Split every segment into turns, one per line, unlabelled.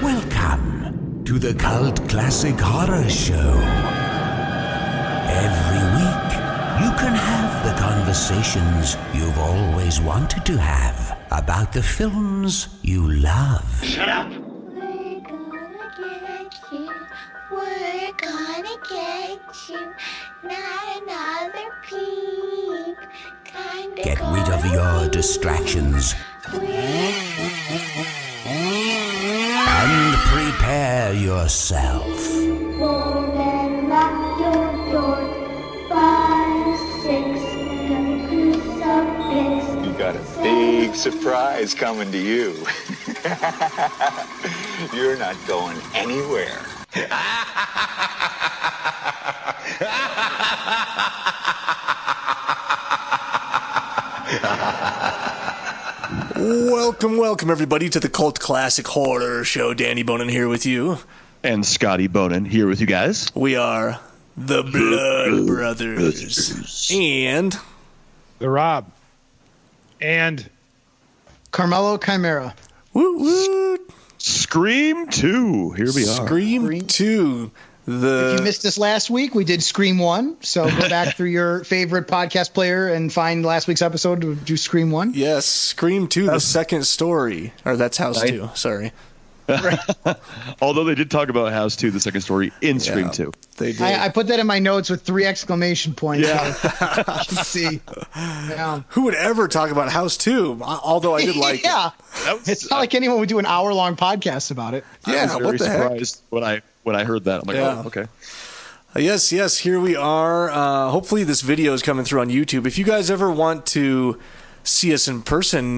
Welcome to the Cult Classic Horror Show. Every week, you can have the conversations you've always wanted to have about the films you love.
Shut up!
We're gonna get you. Not another peep. Kinda
Get rid of your distractions and prepare yourself.
Then lock your door. 5, 6, crucifix.
You got a big surprise coming to you. You're not going anywhere.
Welcome everybody to the Cult Classic Horror Show. Danny Bonin here with you.
And Scotty Bonin here with you guys.
We are the Blood Brothers. And
The Rob. And
Carmelo Chimera.
woo woo.
Scream 2. Here we are.
Scream 2.
If you missed us last week, we did Scream 1. So go back through your favorite podcast player and find last week's episode to do Scream 1.
Yes, Scream 2, the second story. Or that's House 2, sorry.
Although they did talk about House 2, the second story, in Scream 2.
They did.
I put that in my notes with 3 exclamation points. Yeah. So you can see. Yeah.
Who would ever talk about House 2? Although I did like
yeah.
it.
It's not like anyone would do an hour-long podcast about it.
Yeah,
I was very
what the heck?
surprised when I heard that. I'm like,
Yeah.
oh, okay.
Yes, here we are. Hopefully this video is coming through on YouTube. If you guys ever want to see us in person,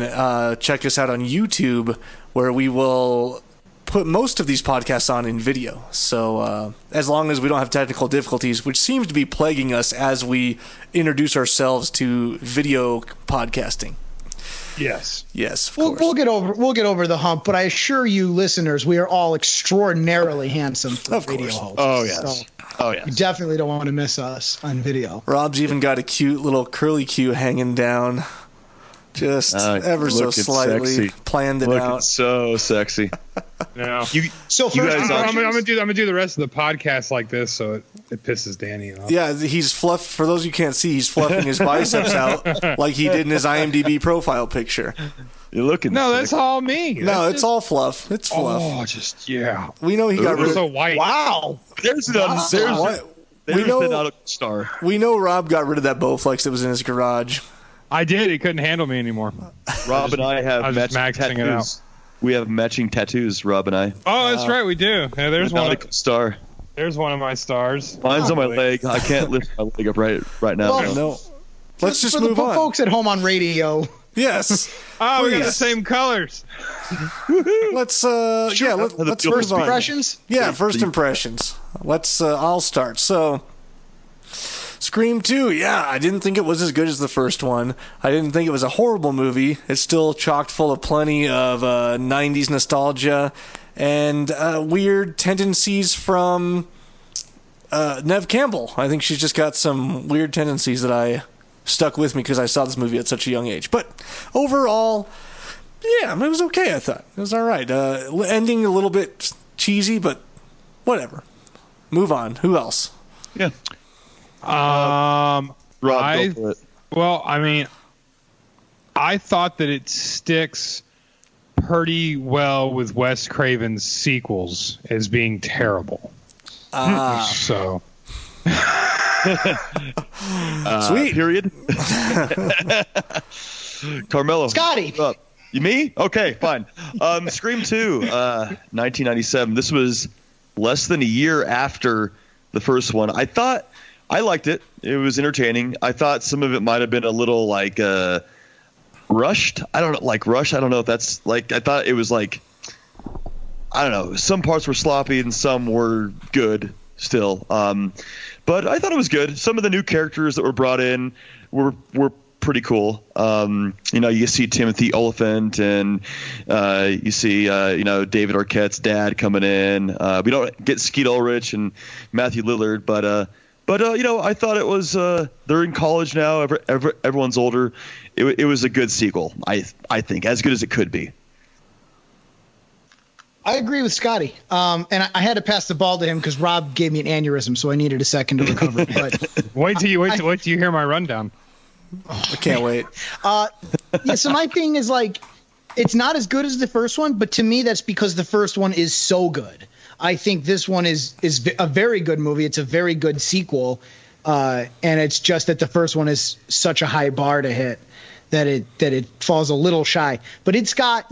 check us out on YouTube, where we will put most of these podcasts on in video. So as long as we don't have technical difficulties, which seems to be plaguing us as we introduce ourselves to video podcasting.
yes.
Yes, of
We'll
course.
get over the hump, but I assure you, listeners, we are all extraordinarily handsome for
Of
video
course.
hosts.
Oh, yes.
So
Oh,
you
yes.
definitely don't want to miss us on video.
Rob's even got a cute little curly Q hanging down. Just ever so
looking
slightly
sexy.
planned it
Looking
out.
so sexy.
No.
So
You
first,
guys
I'm gonna do the rest of the podcast like this, so it pisses Danny off.
Yeah, he's fluff. For those you can't see, he's fluffing his biceps out like he did in his IMDb profile picture.
You're looking
No,
sick.
that's all me.
No, it's all fluff. It's fluff.
Oh, just yeah.
We know he got
You're
rid
so
of.
white.
wow.
There's the not a star.
We know Rob got rid of that Bowflex that was in his garage.
I did. He couldn't handle me anymore.
Rob and I have
I was just
matching
maxing it out.
tattoos. We have matching tattoos, Rob and I.
Oh, that's right. We do. Yeah, there's one.
Nautica star.
There's one of my stars.
Mine's on my leg. I can't lift my leg up right now.
Well,
No. Let's just
for
move
the
on.
folks at home on radio.
Yes.
Oh, we got the
Please.
same colors.
Let's let's
The
move
Philippines.
on.
Impressions?
Yeah, first impressions. Let's I'll start. So Scream 2, yeah, I didn't think it was as good as the first one. I didn't think it was a horrible movie. It's still chocked full of plenty of 90s nostalgia and weird tendencies from Neve Campbell. I think she's just got some weird tendencies that I stuck with me because I saw this movie at such a young age. But overall, yeah, it was okay, I thought. It was all right. Ending a little bit cheesy, but whatever. Move on. Who else?
Yeah.
Rob,
Rob, go for it.
Well, I mean, I thought that it sticks pretty well with Wes Craven's sequels as being terrible. So.
Sweet.
Period. Carmelo.
Scotty.
what's up? You me? Okay, fine. Scream 2, 1997. This was less than a year after the first one. I liked it. It was entertaining. I thought some of it might have been a little like rushed. I don't know, I don't know if that's like. I thought it was like, I don't know. Some parts were sloppy and some were good still. But I thought it was good. Some of the new characters that were brought in were pretty cool. You see Timothy Oliphant and you see David Arquette's dad coming in. We don't get Skeet Ulrich and Matthew Lillard, but But I thought it was. They're in college now. Everyone's older. It was a good sequel. I think as good as it could be.
I agree with Scotty. And I had to pass the ball to him because Rob gave me an aneurysm, so I needed a second to recover. But
wait till you hear my rundown.
I can't wait.
Yeah. So my thing is like, it's not as good as the first one, but to me that's because the first one is so good. I think this one is a very good movie. It's a very good sequel, and it's just that the first one is such a high bar to hit that it falls a little shy. But it's got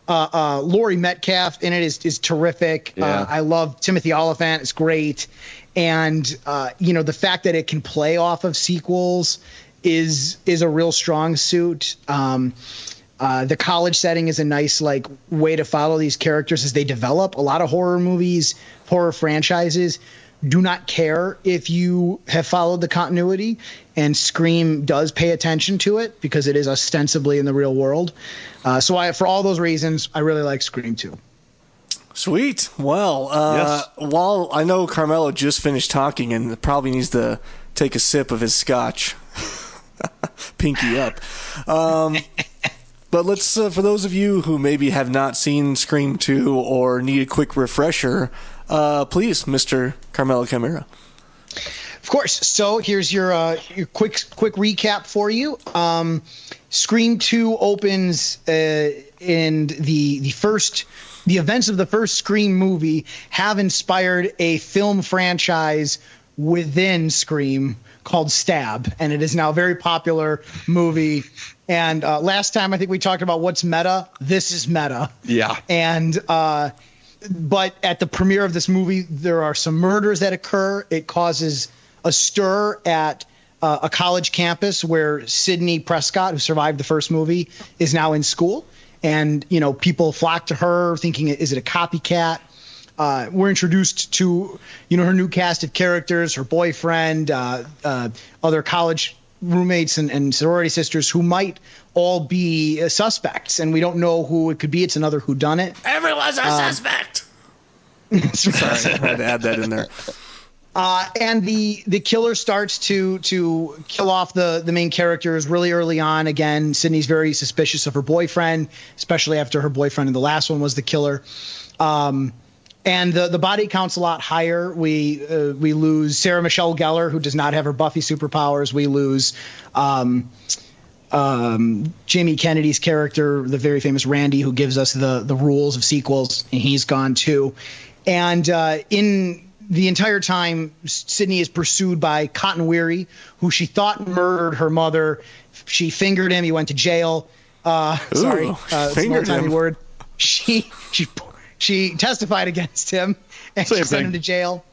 Laurie Metcalf in it is terrific.
Yeah.
I love Timothy Olyphant. It's great. And, the fact that it can play off of sequels is a real strong suit. The college setting is a nice way to follow these characters as they develop. A lot of horror movies, horror franchises do not care if you have followed the continuity, and Scream does pay attention to it because it is ostensibly in the real world. So for all those reasons, I really like Scream 2.
Sweet. Well,
Yes.
while I know Carmelo just finished talking and probably needs to take a sip of his scotch, pinky up. But let's, for those of you who maybe have not seen Scream 2 or need a quick refresher, please, Mr. Carmelo Camera.
Of course. So here's your quick recap for you. Scream 2 opens in the events of the first Scream movie have inspired a film franchise within Scream called Stab, and it is now a very popular movie. And last time I think we talked about what's meta. This is meta.
Yeah.
And but at the premiere of this movie, there are some murders that occur. It causes a stir at a college campus where Sidney Prescott, who survived the first movie, is now in school. And, people flock to her thinking, is it a copycat? We're introduced to, her new cast of characters, her boyfriend, other college roommates and sorority sisters who might all be suspects. And we don't know who it could be. It's another whodunit.
Everyone's a suspect. Sorry, I had to add that in there.
And the killer starts to kill off the main characters really early on. Again, Sydney's very suspicious of her boyfriend, especially after her boyfriend in the last one was the killer. And the body count's a lot higher. We lose Sarah Michelle Gellar, who does not have her Buffy superpowers. We lose Jamie Kennedy's character, the very famous Randy, who gives us the rules of sequels, and he's gone too. And in the entire time, Sydney is pursued by Cotton Weary, who she thought murdered her mother. She fingered him. He went to jail. Sorry, it's an old-timey word. She testified against him, and she sent him to jail.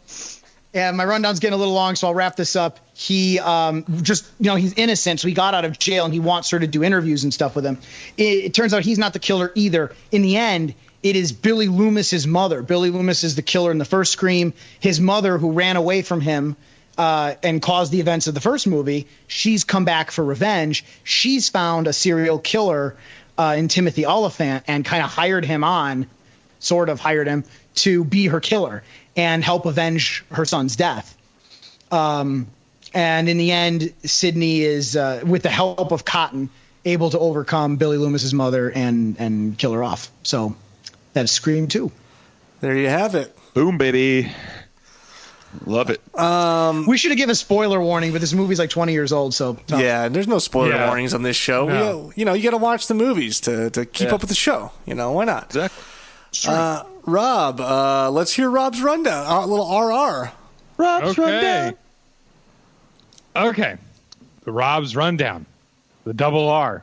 And my rundown's getting a little long, so I'll wrap this up. He he's innocent, so he got out of jail, and he wants her to do interviews and stuff with him. It turns out he's not the killer either. In the end, it is Billy Loomis's mother. Billy Loomis is the killer in the first Scream. His mother, who ran away from him and caused the events of the first movie, she's come back for revenge. She's found a serial killer in Timothy Olyphant and kind of hired him to be her killer and help avenge her son's death. And in the end, Sydney is, with the help of Cotton, able to overcome Billy Loomis's mother and kill her off. So that's Scream 2.
There you have it.
Boom, baby. Love it.
We should have given a spoiler warning, but this movie's like 20 years old, so tough.
Yeah, there's no spoiler warnings on this show.
No.
You got to watch the movies to keep up with the show. Why not?
Exactly.
Rob, let's hear Rob's rundown. A little RR.
Rob's rundown.
Okay. The Rob's rundown. The double R.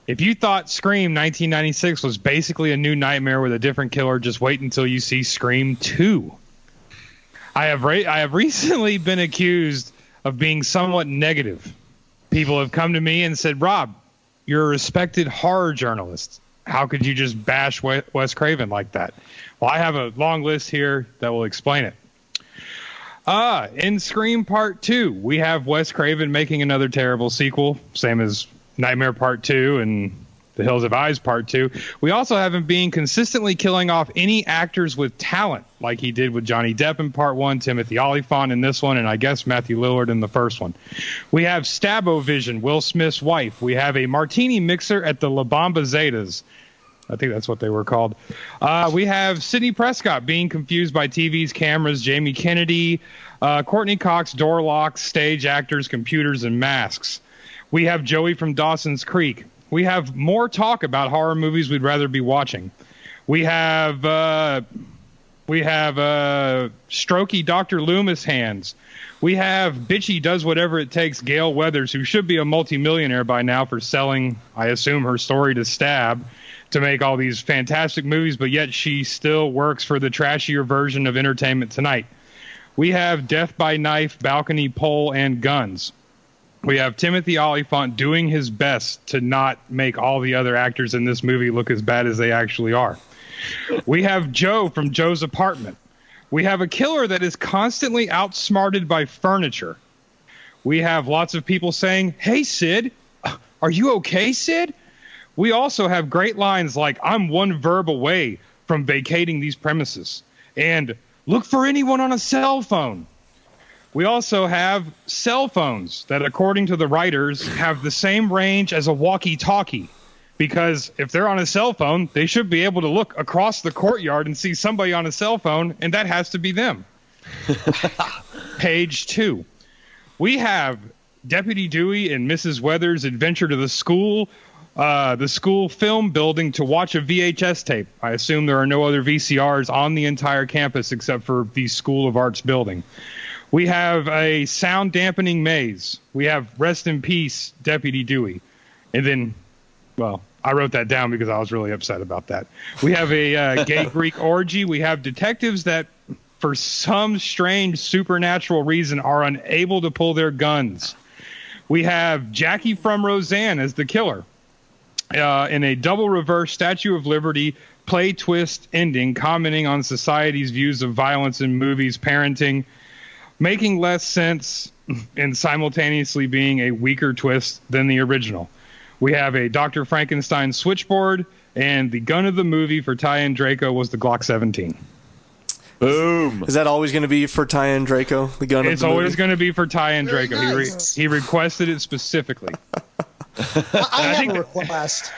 If you thought Scream 1996 was basically a new nightmare with a different killer, just wait until you see Scream 2. I have recently been accused of being somewhat negative. People have come to me and said, Rob, you're a respected horror journalist. How could you just bash Wes Craven like that? Well, I have a long list here that will explain it. In Scream Part 2, we have Wes Craven making another terrible sequel, same as Nightmare Part 2 and The Hills Have Eyes Part 2. We also have him being consistently killing off any actors with talent, like he did with Johnny Depp in Part 1, Timothy Olyphant in this one, and I guess Matthew Lillard in the first one. We have Stab-O-Vision, Will Smith's wife. We have a martini mixer at the La Bamba Zetas. I think that's what they were called. We have Sidney Prescott being confused by TVs, cameras, Jamie Kennedy, Courtney Cox, door locks, stage actors, computers, and masks. We have Joey from Dawson's Creek. We have more talk about horror movies we'd rather be watching. We have Strokey Dr. Loomis hands. We have Bitchy Does Whatever It Takes Gail Weathers, who should be a multimillionaire by now for selling, I assume, her story to Stab to make all these fantastic movies, but yet she still works for the trashier version of Entertainment Tonight. We have Death by Knife, Balcony Pole, and Guns. We have Timothy Olyphant doing his best to not make all the other actors in this movie look as bad as they actually are. We have Joe from Joe's Apartment. We have a killer that is constantly outsmarted by furniture. We have lots of people saying, "Hey, Sid, are you okay, Sid?" We also have great lines like, "I'm one verb away from vacating these premises," and "Look for anyone on a cell phone." We also have cell phones that, according to the writers, have the same range as a walkie-talkie. Because if they're on a cell phone, they should be able to look across the courtyard and see somebody on a cell phone, and that has to be them. Page 2. We have Deputy Dewey and Mrs. Weathers adventure to the school film building to watch a VHS tape. I assume there are no other VCRs on the entire campus except for the School of Arts building. We have a sound dampening maze. We have Rest in Peace, Deputy Dewey. And then, well, I wrote that down because I was really upset about that. We have a gay Greek orgy. We have detectives that, for some strange supernatural reason, are unable to pull their guns. We have Jackie from Roseanne as the killer. In a double reverse Statue of Liberty play twist ending, commenting on society's views of violence in movies, parenting, making less sense and simultaneously being a weaker twist than the original. We have a Dr. Frankenstein switchboard, and the gun of the movie for Tyan Draco was the Glock 17.
Boom.
Is that always going to be for Tyan Draco, the gun of the movie?
It's always going to be for Tyan Draco.
Nice.
He requested it specifically.
I have a request.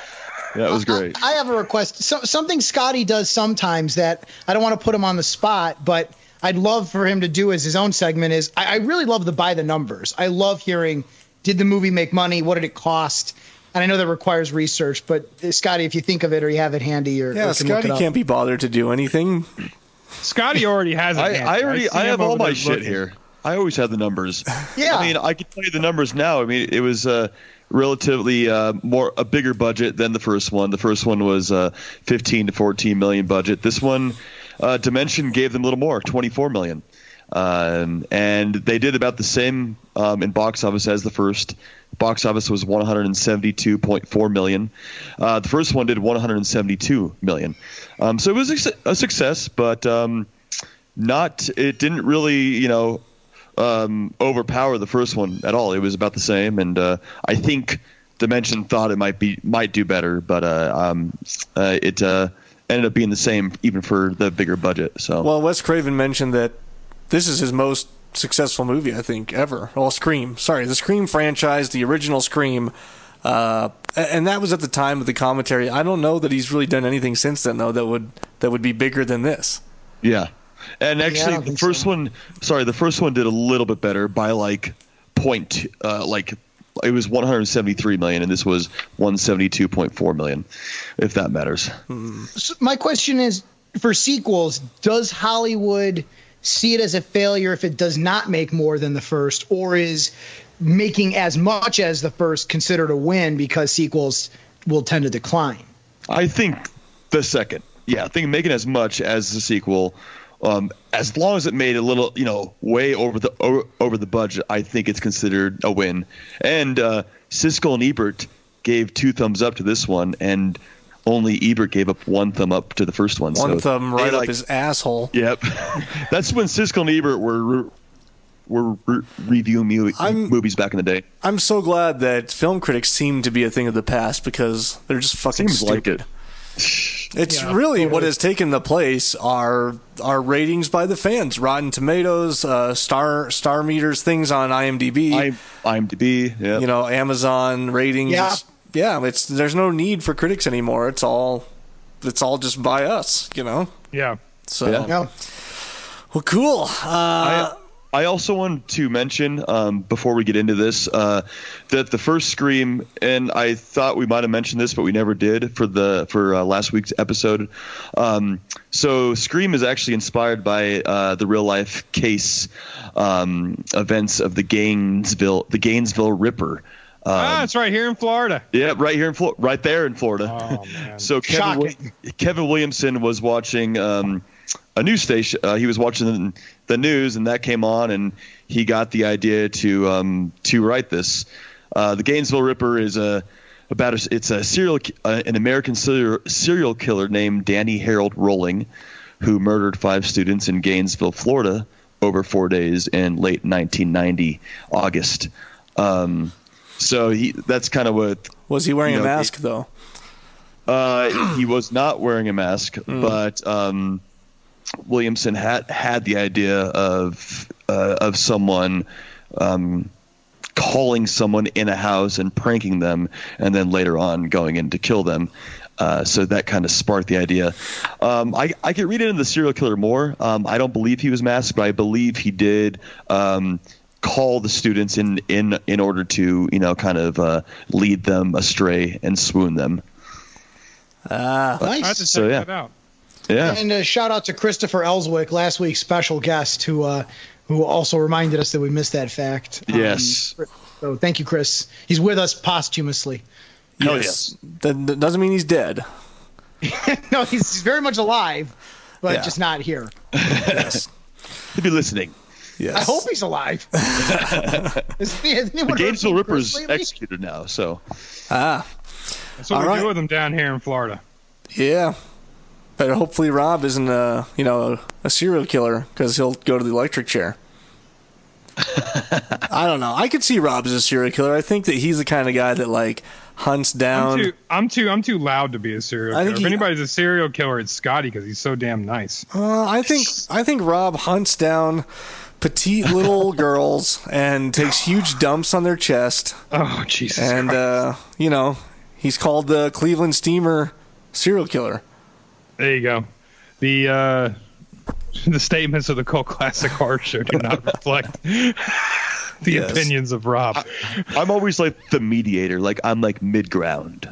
That was great.
I have a request. Something Scotty does sometimes that I don't want to put him on the spot, but I'd love for him to do as his own segment is I really love the by the numbers. I love hearing, did the movie make money? What did it cost? And I know that requires research, but Scotty, if you think of it or you have it handy, or
Scotty can't be bothered to do anything.
Scotty already has it.
I have all my shit here. I always have the numbers.
Yeah.
I mean, I can tell you the numbers now. I mean, it was relatively a bigger budget than the first one. The first one was 15 to 14 million budget. This one, Dimension gave them a little more, 24 million. And they did about the same in box office as the first. Box office was 172.4 million. The first one did 172 million. So it was a success, but it didn't really, overpower the first one at all. It was about the same, and I think Dimension thought it might do better, but it ended up being the same even for the bigger budget. So
well, Wes Craven mentioned that this is his most successful movie, I think, ever. Well, Scream. Sorry, the Scream franchise, the original Scream, and that was at the time of the commentary. I don't know that he's really done anything since then, though, that would be bigger than this.
Yeah. And actually, the first one did a little bit better by it was 173 million, and this was 172.4 million, if that matters.
So my question is, for sequels, does Hollywood see it as a failure if it does not make more than the first, or is making as much as the first considered a win because sequels will tend to decline?
I think the second. Yeah, I think making as much as the sequel, as long as it made a little, way over the budget, I think it's considered a win. And Siskel and Ebert gave 2 thumbs up to this one, and only Ebert gave up 1 thumb up to the first one.
One thumb right up his asshole.
Yep. That's when Siskel and Ebert were were reviewing movies back in the day.
I'm so glad that film critics seem to be a thing of the past because they're just fucking
Seems like
stupid.
it.
It's really what has taken the place are ratings by the fans, Rotten Tomatoes, star meters, things on IMDb.
IMDb, yeah.
You know, Amazon ratings. Yeah. There's no need for critics anymore. It's all just by us. You know.
Yeah.
So.
Yeah.
Well, cool.
I also wanted to mention before we get into this that the first Scream, and I thought we might have mentioned this, but we never did for last week's episode. So Scream is actually inspired by the real life case events of the Gainesville Ripper.
It's right here in Florida.
Yeah, right here right there in Florida.
Oh, man.
So Kevin Williamson was watching a news station. He was watching the news, and that came on, and he got the idea to write this. The Gainesville Ripper is an American serial killer named Danny Harold Rolling, who murdered 5 students in Gainesville, Florida, over 4 days in late 1990 August. So that's kind of what.
Was he wearing a mask though?
He was not wearing a mask, but Williamson had the idea of someone calling someone in a house and pranking them, and then later on going in to kill them. So that kind of sparked the idea. I could read into the serial killer more. I don't believe he was masked, but I believe he did call the students in order to kind of lead them astray and swoon them.
Nice.
I have to check that out.
Yeah.
And a shout out to Christopher Ellswick, last week's special guest, who also reminded us that we missed that fact.
Yes.
So thank you, Chris. He's with us posthumously.
Yes. That doesn't mean he's dead.
No, he's very much alive, but just not here.
Yes.
He'll be listening.
Yes.
I hope he's alive.
The Gainesville Ripper's executed now, so.
That's what we do with them down here in Florida.
Yeah. But hopefully Rob isn't a serial killer because he'll go to the electric chair. I don't know. I could see Rob as a serial killer. I think that he's the kind of guy that hunts down.
I'm too loud to be a serial killer. If anybody's a serial killer, it's Scotty because he's so damn nice.
I think Rob hunts down petite little girls and takes huge dumps on their chest.
Oh, Jesus
and
Christ.
He's called the Cleveland Steamer serial killer.
There you go. The statements of the Cult Classic Horror Show do not reflect the opinions of Rob.
I'm always like the mediator. I'm like mid-ground.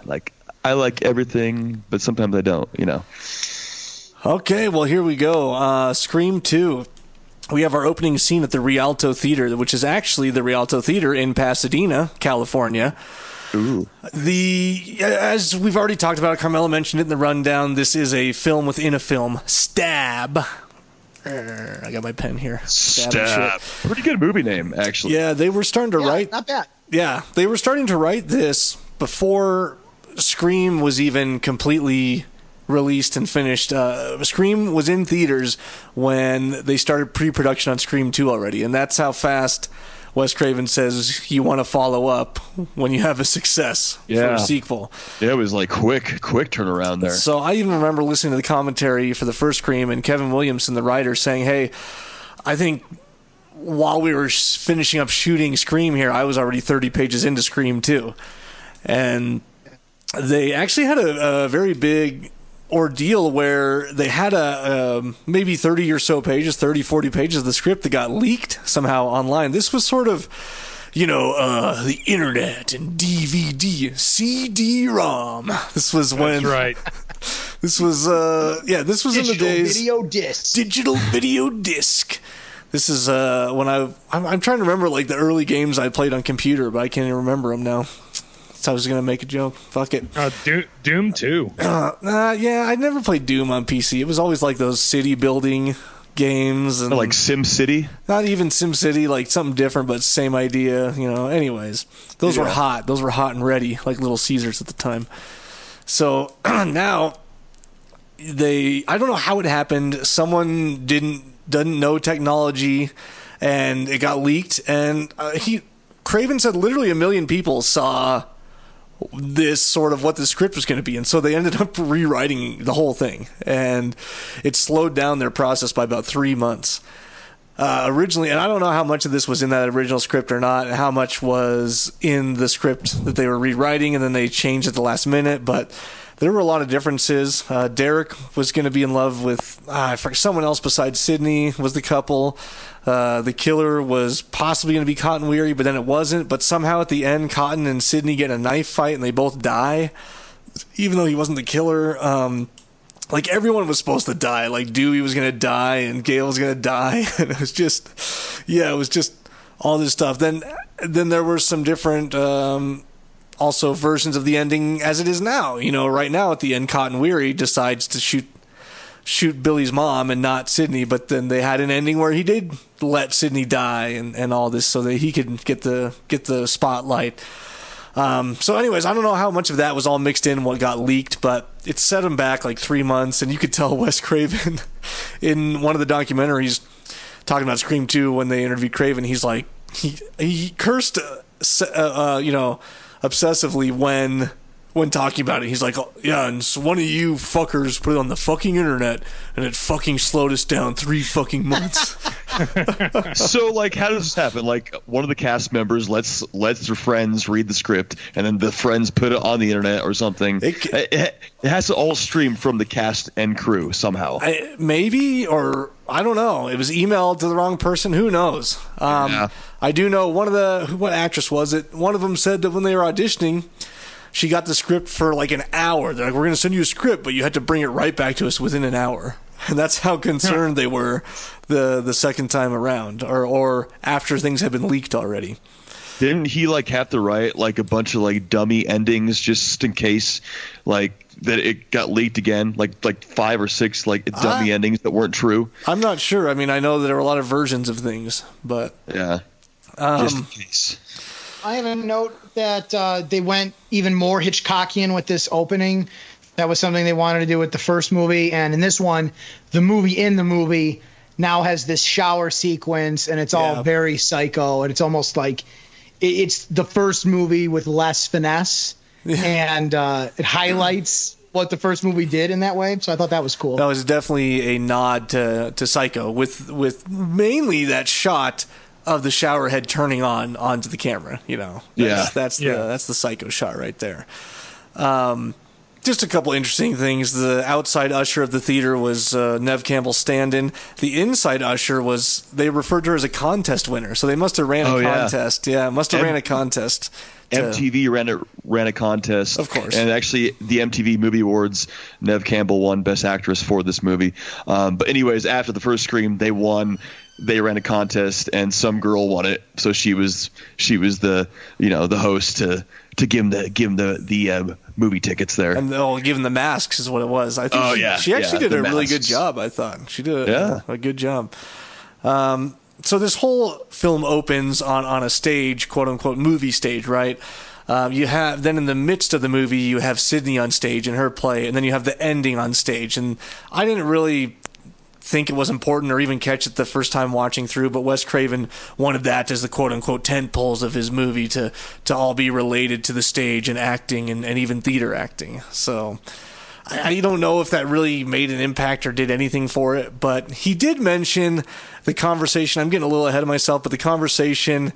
I like everything, but sometimes I don't,
Okay, well, here we go. Scream 2. We have our opening scene at the Rialto Theater, which is actually the Rialto Theater in Pasadena, California.
Ooh.
As we've already talked about, Carmela mentioned it in the rundown, this is a film within a film. Stab. I got my pen here.
Stab. Pretty good movie name, actually.
Yeah, they were starting to write.
Not bad.
Yeah, they were starting to write this before Scream was even completely released and finished. Scream was in theaters when they started pre-production on Scream 2 already, and that's how fast Wes Craven says you want to follow up when you have a success for a sequel.
Yeah, it was quick turnaround there.
So I even remember listening to the commentary for the first Scream and Kevin Williamson, the writer, saying, hey, I think while we were finishing up shooting Scream here, I was already 30 pages into Scream 2. And they actually had a very big ordeal where they had maybe 30 or so pages, 30, 40 pages of the script that got leaked somehow online. This was sort of, the internet and DVD, CD-ROM. This was when...
That's right.
This was, this was in the days...
Digital video disc.
This is when I'm trying to remember the early games I played on computer, but I can't even remember them now. I was going to make a joke. Fuck it.
Doom 2.
Yeah, I never played Doom on PC. It was always those city building games. And
like Sim City?
Not even Sim City, something different, but same idea. Anyways, those were hot. Those were hot and ready, like Little Caesars at the time. So now, I don't know how it happened. Someone doesn't know technology and it got leaked. And Craven said literally 1 million people saw this sort of what the script was going to be, and so they ended up rewriting the whole thing, and it slowed down their process by about 3 months. Originally, and I don't know how much of this was in that original script or not, and how much was in the script that they were rewriting and then they changed at the last minute, but there were a lot of differences. Derek was going to be in love with someone else besides Sydney was the couple. The killer was possibly going to be Cotton Weary, but then it wasn't. But somehow at the end, Cotton and Sydney get in a knife fight and they both die, even though he wasn't the killer. Like, everyone was supposed to die. Like, Dewey was going to die and Gail was going to die. And it was just all this stuff. Then there were some different also versions of the ending as it is now. You know, right now at the end, Cotton Weary decides to shoot Billy's mom and not Sydney, but then they had an ending where he did let Sydney die and all this so that he could get the spotlight. So anyways, I don't know how much of that was all mixed in what got leaked, but it set him back like 3 months, and you could tell Wes Craven in one of the documentaries talking about Scream 2 when they interviewed Craven, he's like, he cursed, obsessively when talking about it. He's like, oh, yeah, and so one of you fuckers put it on the fucking internet, and it fucking slowed us down 3 fucking months.
So, like, how does this happen? Like, one of the cast members lets their friends read the script, and then the friends put it on the internet or something. It has to all stream from the cast and crew somehow.
Maybe, or I don't know. It was emailed to the wrong person. Who knows?
Yeah.
I do know what actress was it? One of them said that when they were auditioning, she got the script for like an hour. They're like, we're going to send you a script, but you had to bring it right back to us within an hour. And that's how concerned they were the second time around, or after things had been leaked already.
Didn't he like have to write like a bunch of like dummy endings just in case like that it got leaked again, like 5 or 6 like dummy endings that weren't true?
I'm not sure. I mean, I know that there were a lot of versions of things, but
yeah, just in case.
I have a note that they went even more Hitchcockian with this opening. That was something they wanted to do with the first movie. And in this one, the movie now has this shower sequence, and it's all very psycho. And it's almost like it's the first movie with less finesse. And it highlights what the first movie did in that way. So I thought that was cool.
That was definitely a nod to Psycho with mainly that shot of the shower head turning onto the camera, you know. That's the Psycho shot right there. Just a couple interesting things. The outside usher of the theater was Neve Campbell Standen. The inside usher they referred to her as a contest winner, so they must have ran a contest. Yeah, must have ran a contest.
MTV ran a contest,
of course,
and actually the MTV Movie Awards, Neve Campbell won Best Actress for this movie. But anyways, after the first Scream, they won. They ran a contest, and some girl won it. So she was the the host to give them the movie tickets there,
and they'll give them the masks is what it was. I think she actually did a really good job. I thought she did a good job. So this whole film opens on a stage, quote unquote movie stage, right? You have then in the midst of the movie you have Sydney on stage and her play, and then you have the ending on stage. And I didn't really think it was important or even catch it the first time watching through, but Wes Craven wanted that as the quote-unquote tent poles of his movie to all be related to the stage and acting and even theater acting. So I don't know if that really made an impact or did anything for it, but he did mention the conversation. I'm getting a little ahead of myself, but the conversation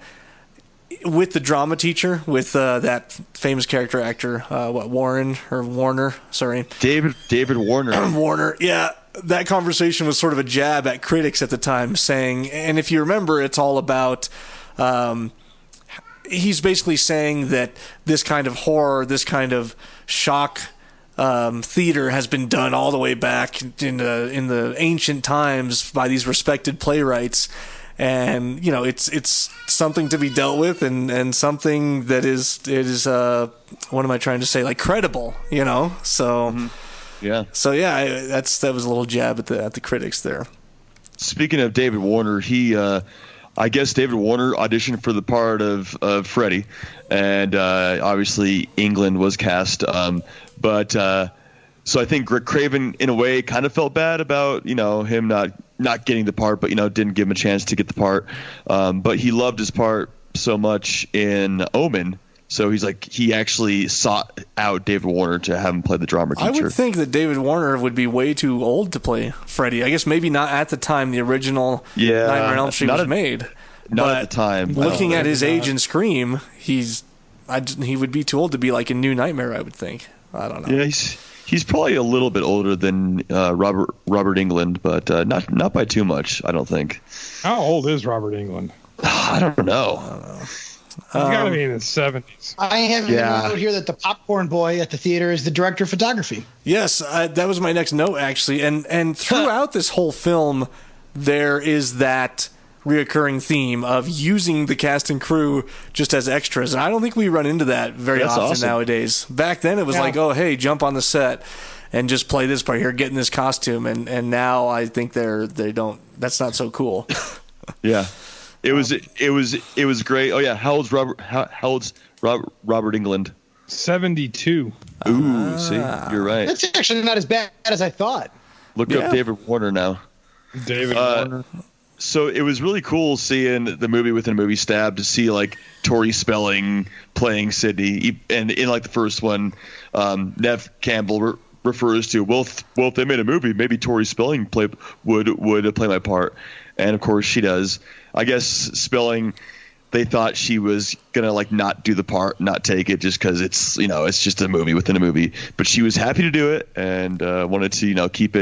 with the drama teacher, with that famous character actor, Warner, sorry.
David Warner.
Warner, yeah. That conversation was sort of a jab at critics at the time, saying, and if you remember, it's all about, he's basically saying that this kind of horror, this kind of shock theater has been done all the way back in the ancient times by these respected playwrights. And, it's something to be dealt with and something that is what am I trying to say? Like credible, so. Mm-hmm.
Yeah.
So that was a little jab at the critics there.
Speaking of David Warner, I guess David Warner auditioned for the part of Freddy, and obviously England was cast. So I think Rick Craven, in a way, kind of felt bad about him not not getting the part, but didn't give him a chance to get the part. But he loved his part so much in Omen. So he actually sought out David Warner to have him play the drama teacher.
I would think that David Warner would be way too old to play Freddy. I guess maybe not at the time the original Nightmare on Elm Street was made.
Not at the time.
Looking at his age in Scream, he would be too old to be like a new Nightmare, I would think. I don't know.
Yeah, he's probably a little bit older than Robert Englund, but not by too much, I don't think.
How old is Robert Englund?
I don't know.
He's got to be in his 70s.
I have a note here that the popcorn boy at the theater is the director of photography.
Yes, that was my next note, actually. And throughout this whole film, there is that reoccurring theme of using the cast and crew just as extras. And I don't think we run into that very often nowadays. Back then, it was like, oh, hey, jump on the set and just play this part here, get in this costume. And now I think they don't. That's not so cool.
Yeah. It was great. Oh yeah, how old's Robert Englund?
72.
Ooh, see, you're right.
That's actually not as bad as I thought.
Look up David Warner now.
David Warner.
So it was really cool seeing the movie within a movie Stab, to see like Tori Spelling playing Sydney, and in like the first one, Nev Campbell refers to, well, if they made a movie, maybe Tori Spelling would play my part, and of course she does. I guess Spelling, they thought she was gonna like not do the part, not take it, just because it's it's just a movie within a movie. But she was happy to do it, and wanted to keep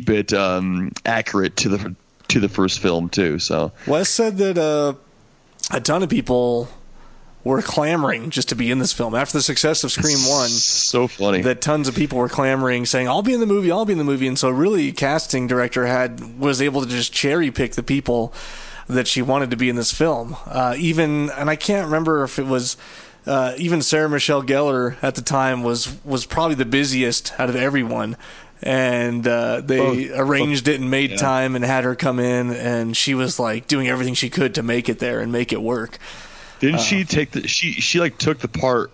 it accurate to the first film too. So
Wes said that a ton of people were clamoring just to be in this film after the success of Scream 1.
So funny
that tons of people were clamoring, saying, I'll be in the movie. And so really, casting director was able to just cherry pick the people that she wanted to be in this film. And I can't remember if it was even Sarah Michelle Gellar at the time was probably the busiest out of everyone. And they arranged it and made time and had her come in, and she was like doing everything she could to make it there and make it work.
Didn't she take she like took the part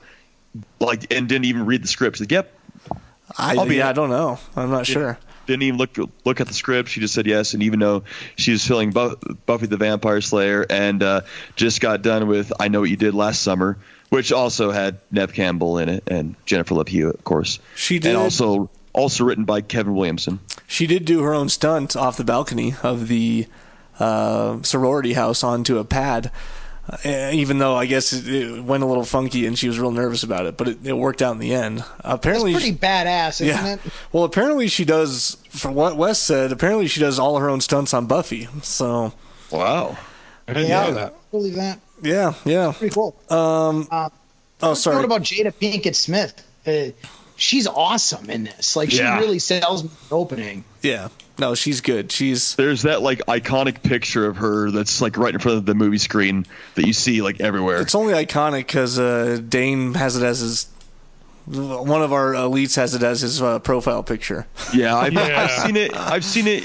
like and didn't even read the script? She's like, yep.
I don't know. I'm not sure.
Didn't even look at the script. She just said yes. And even though she was filming Buffy the Vampire Slayer and just got done with I Know What You Did Last Summer, which also had Nev Campbell in it and Jennifer Love Hewitt, of course.
She did.
And also written by Kevin Williamson.
She did do her own stunt off the balcony of the sorority house onto a pad, even though I guess it went a little funky and she was real nervous about it, but it worked out in the end. Apparently,
it's pretty badass, isn't it?
Well, apparently she does, for what Wes said, apparently she does all her own stunts on Buffy. So,
wow.
I didn't know that.
Believe that.
Yeah.
Pretty cool.
Sorry.
What about Jada Pinkett Smith? She's awesome in this. Like, she really sells me the opening.
Yeah. No, she's good.
There's that like iconic picture of her that's like right in front of the movie screen that you see like everywhere.
It's only iconic because Dane has it as his. One of our elites has it as his profile picture.
Yeah, I've seen it.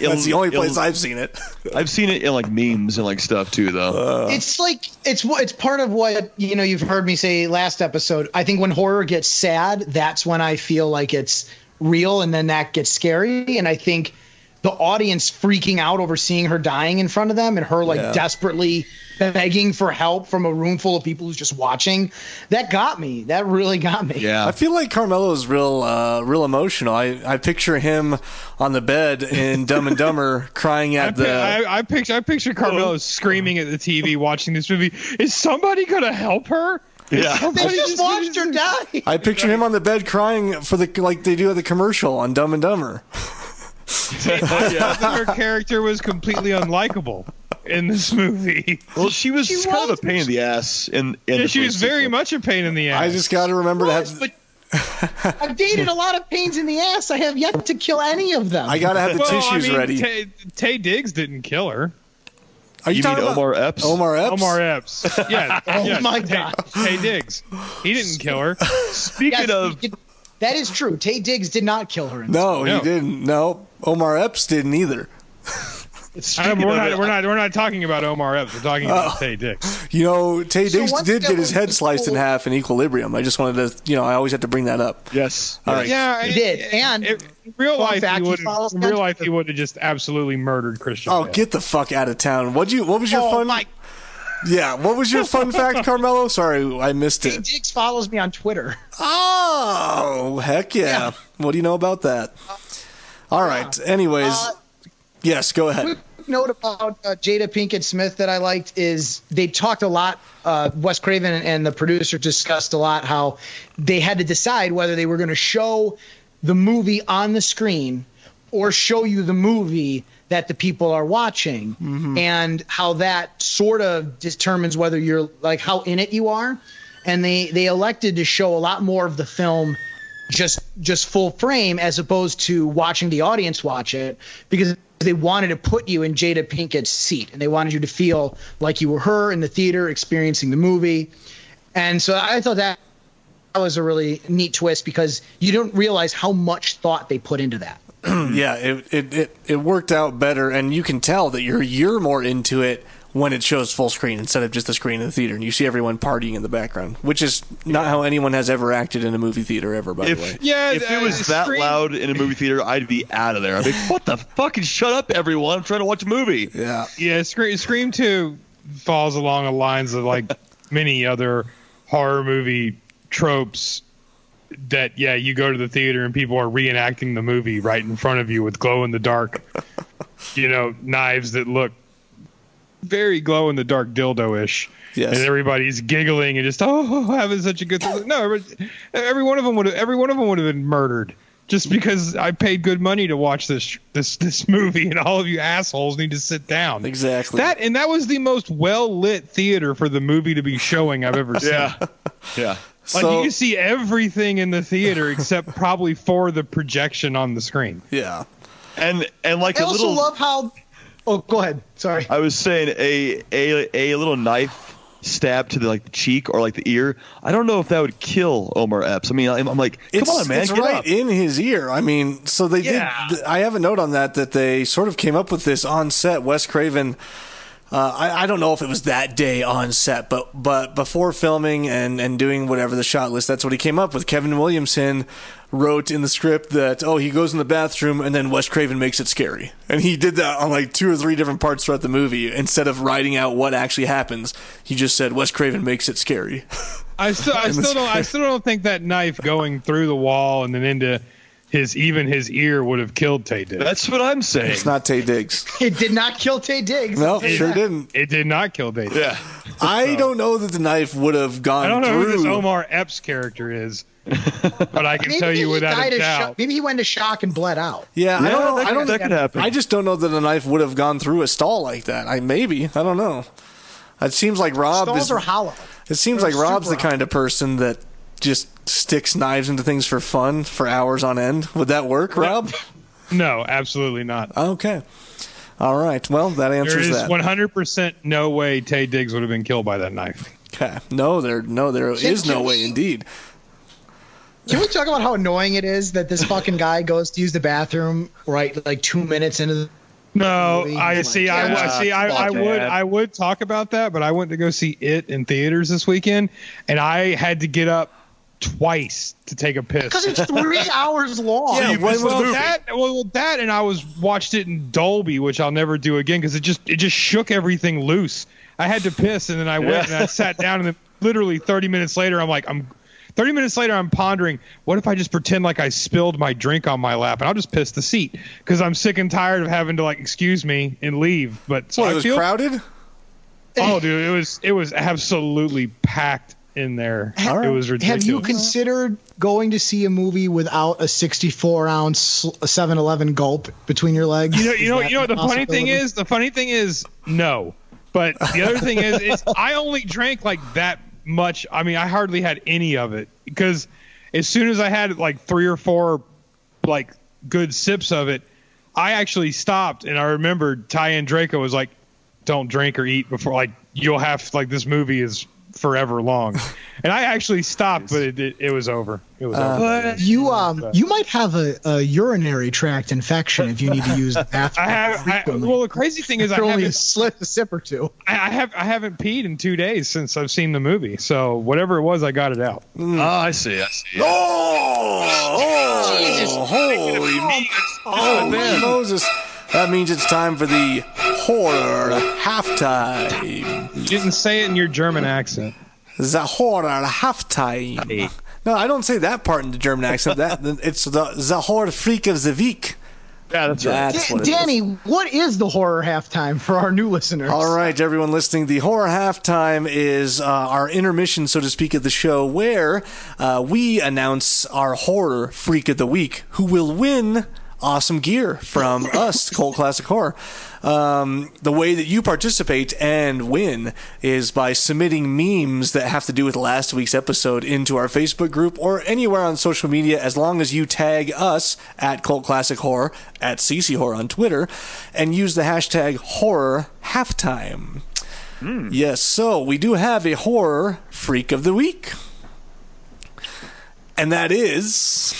That's the only place I've seen it.
I've seen it in like memes and like stuff too, though.
It's like it's part of what you've heard me say last episode. I think when horror gets sad, that's when I feel like it's real, and then that gets scary. And I think the audience freaking out over seeing her dying in front of them and her like desperately begging for help from a room full of people who's just watching, that got me. That really got me.
Yeah.
I feel like Carmelo's real emotional. I picture him on the bed in Dumb and Dumber crying at
I picture Carmelo screaming at the TV watching this movie. Is somebody going to help her?
Yeah.
They just watched her die.
I picture him on the bed crying for like they do at the commercial on Dumb and Dumber.
Her character was completely unlikable in this movie.
Well, she was kind of a pain in the ass.
She was very much a pain in the ass.
I just got to remember to have.
But I've dated a lot of pains in the ass. I have yet to kill any of them.
I got to have the tissues ready.
Tay Diggs didn't kill her.
Are you talking
mean
about
Omar Epps?
Omar Epps?
Omar Epps. Yeah.
Oh my God.
Tay Diggs. He didn't kill her.
Speaking of.
That is true. Tay Diggs did not kill her.
No, he didn't. No, Omar Epps didn't either.
We're not talking about Omar Epps. We're talking about Taye Diggs.
You know, Taye Diggs
once
did
that
get his
was
head
the
sliced in
whole-
half in Equilibrium. I just wanted to, I always have to bring that up.
Yes.
All right.
Yeah,
He did. And
in real
fun
life,
fact,
he
he
would
follows
in real life
Twitter.
he would have just absolutely murdered Christian.
Oh,
Bale.
get the fuck out of town. What was your fun? Yeah, what was your fun fact, Carmelo? Sorry, I missed
Taye
it.
Diggs follows me on Twitter.
Oh, heck yeah. What do you know about that? All right. Anyways, yes, go ahead.
Quick note about Jada Pinkett Smith that I liked is they talked a lot. Wes Craven and the producer discussed a lot how they had to decide whether they were going to show the movie on the screen or show you the movie that the people are watching, and how that sort of determines whether you're like how in it you are. And they elected to show a lot more of the film just full frame as opposed to watching the audience watch it, because they wanted to put you in Jada Pinkett's seat and they wanted you to feel like you were her in the theater experiencing the movie. And so I thought that was a really neat twist because you don't realize how much thought they put into that.
Yeah, it worked out better, and you can tell that you're more into it when it shows full screen instead of just the screen in the theater, and you see everyone partying in the background, which is not how anyone has ever acted in a movie theater ever, by the way.
Yeah,
If it was that loud in a movie theater, I'd be out of there. I'd be like, what the fucking shut up, everyone. I'm trying to watch a movie.
Yeah.
Yeah, Scream 2 falls along the lines of like many other horror movie tropes that, yeah, you go to the theater and people are reenacting the movie right in front of you with glow-in-the-dark, knives that look very glow-in-the-dark dildo-ish.
Yes.
And everybody's giggling and just, having such a good time. No, every one of them would have been murdered. Just because I paid good money to watch this movie, and all of you assholes need to sit down.
Exactly.
That was the most well lit theater for the movie to be showing I've ever seen.
Yeah.
Like you can see everything in the theater except probably for the projection on the screen.
Yeah.
And like
I
a
also
little.
love how. Oh, go ahead. Sorry.
I was saying a little knife stab to the cheek or the ear. I don't know if that would kill Omar Epps. I mean, I'm like, come on, man,
it's
get
right
up.
in his ear. I mean, so they did. I have a note on that they sort of came up with this on set. Wes Craven. I don't know if it was that day on set, but before filming and doing whatever the shot list, that's what he came up with. Kevin Williamson wrote in the script that, he goes in the bathroom and then Wes Craven makes it scary. And he did that on 2 or 3 different parts throughout the movie. Instead of writing out what actually happens, he just said Wes Craven makes it scary.
I still don't think that knife going through the wall and then into his ear would have killed Taye Diggs.
That's what I'm saying.
It's not Taye Diggs.
It did not kill Taye Diggs.
No, sure didn't.
It did not kill Taye Diggs.
Yeah.
I don't know that the knife would have gone
I don't know
through.
who this Omar Epps character is, but I can tell you
he
without
died
a
of
doubt.
shock. Maybe he went into shock and bled out.
Yeah, I don't know.
That could happen.
I just don't know that a knife would have gone through a stall like that. I don't know. It seems like Rob
Stalls are hollow.
It seems
They're
like Rob's the
super
kind of person that just sticks knives into things for fun for hours on end. Would that work, Rob?
No, absolutely not.
Okay. All right. Well, that
There
answers
is
that.
100% no way Taye Diggs would have been killed by that knife.
Okay. No, there is no way indeed.
Can we talk about how annoying it is that this fucking guy goes to use the bathroom 2 minutes into the
No,
movie?
I
Oh my
see.
God.
I would talk about that, but I went to go see it in theaters this weekend, and I had to get up twice to take a piss.
Because it's 3 hours long.
Yeah, when was the movie?
That, and I watched it in Dolby, which I'll never do again because it just shook everything loose. I had to piss, and then I went and I sat down, and then literally 30 minutes later, I'm pondering, what if I just pretend like I spilled my drink on my lap, and I'll just piss the seat because I'm sick and tired of having to excuse me and leave. But so
It was crowded?
Oh, dude, it was absolutely packed in there. It was ridiculous.
Have you considered going to see a movie without a 64-ounce 7-Eleven gulp between your legs?
You know. The funny thing is, no. But the other thing is I only drank that much. I mean, I hardly had any of it because as soon as I had 3 or 4 good sips of it, I actually stopped, and I remembered Ty and Draco was like, "Don't drink or eat before you'll have this movie is forever long. And I actually stopped, but it was over. It was over.
You might have a urinary tract infection if you need to use the bathroom.
Well, the crazy thing is,
I only a sip or two.
I haven't peed in 2 days since I've seen the movie. So whatever it was, I got it out.
Oh, I see.
Man, Moses. That means it's time for the horror halftime.
You didn't say it in your German accent.
The horror halftime. No, I don't say that part in the German accent. It's the horror freak of the week.
Yeah, that's right.
Danny, what is the horror halftime for our new listeners?
All right, everyone listening, the horror halftime is our intermission, so to speak, of the show, where we announce our horror freak of the week, who will win awesome gear from us, Cult Classic Horror. The way that you participate and win is by submitting memes that have to do with last week's episode into our Facebook group or anywhere on social media, as long as you tag us at Cult Classic Horror, at CC Horror on Twitter, and use the hashtag horror halftime. Yes, so we do have a horror freak of the week. And that is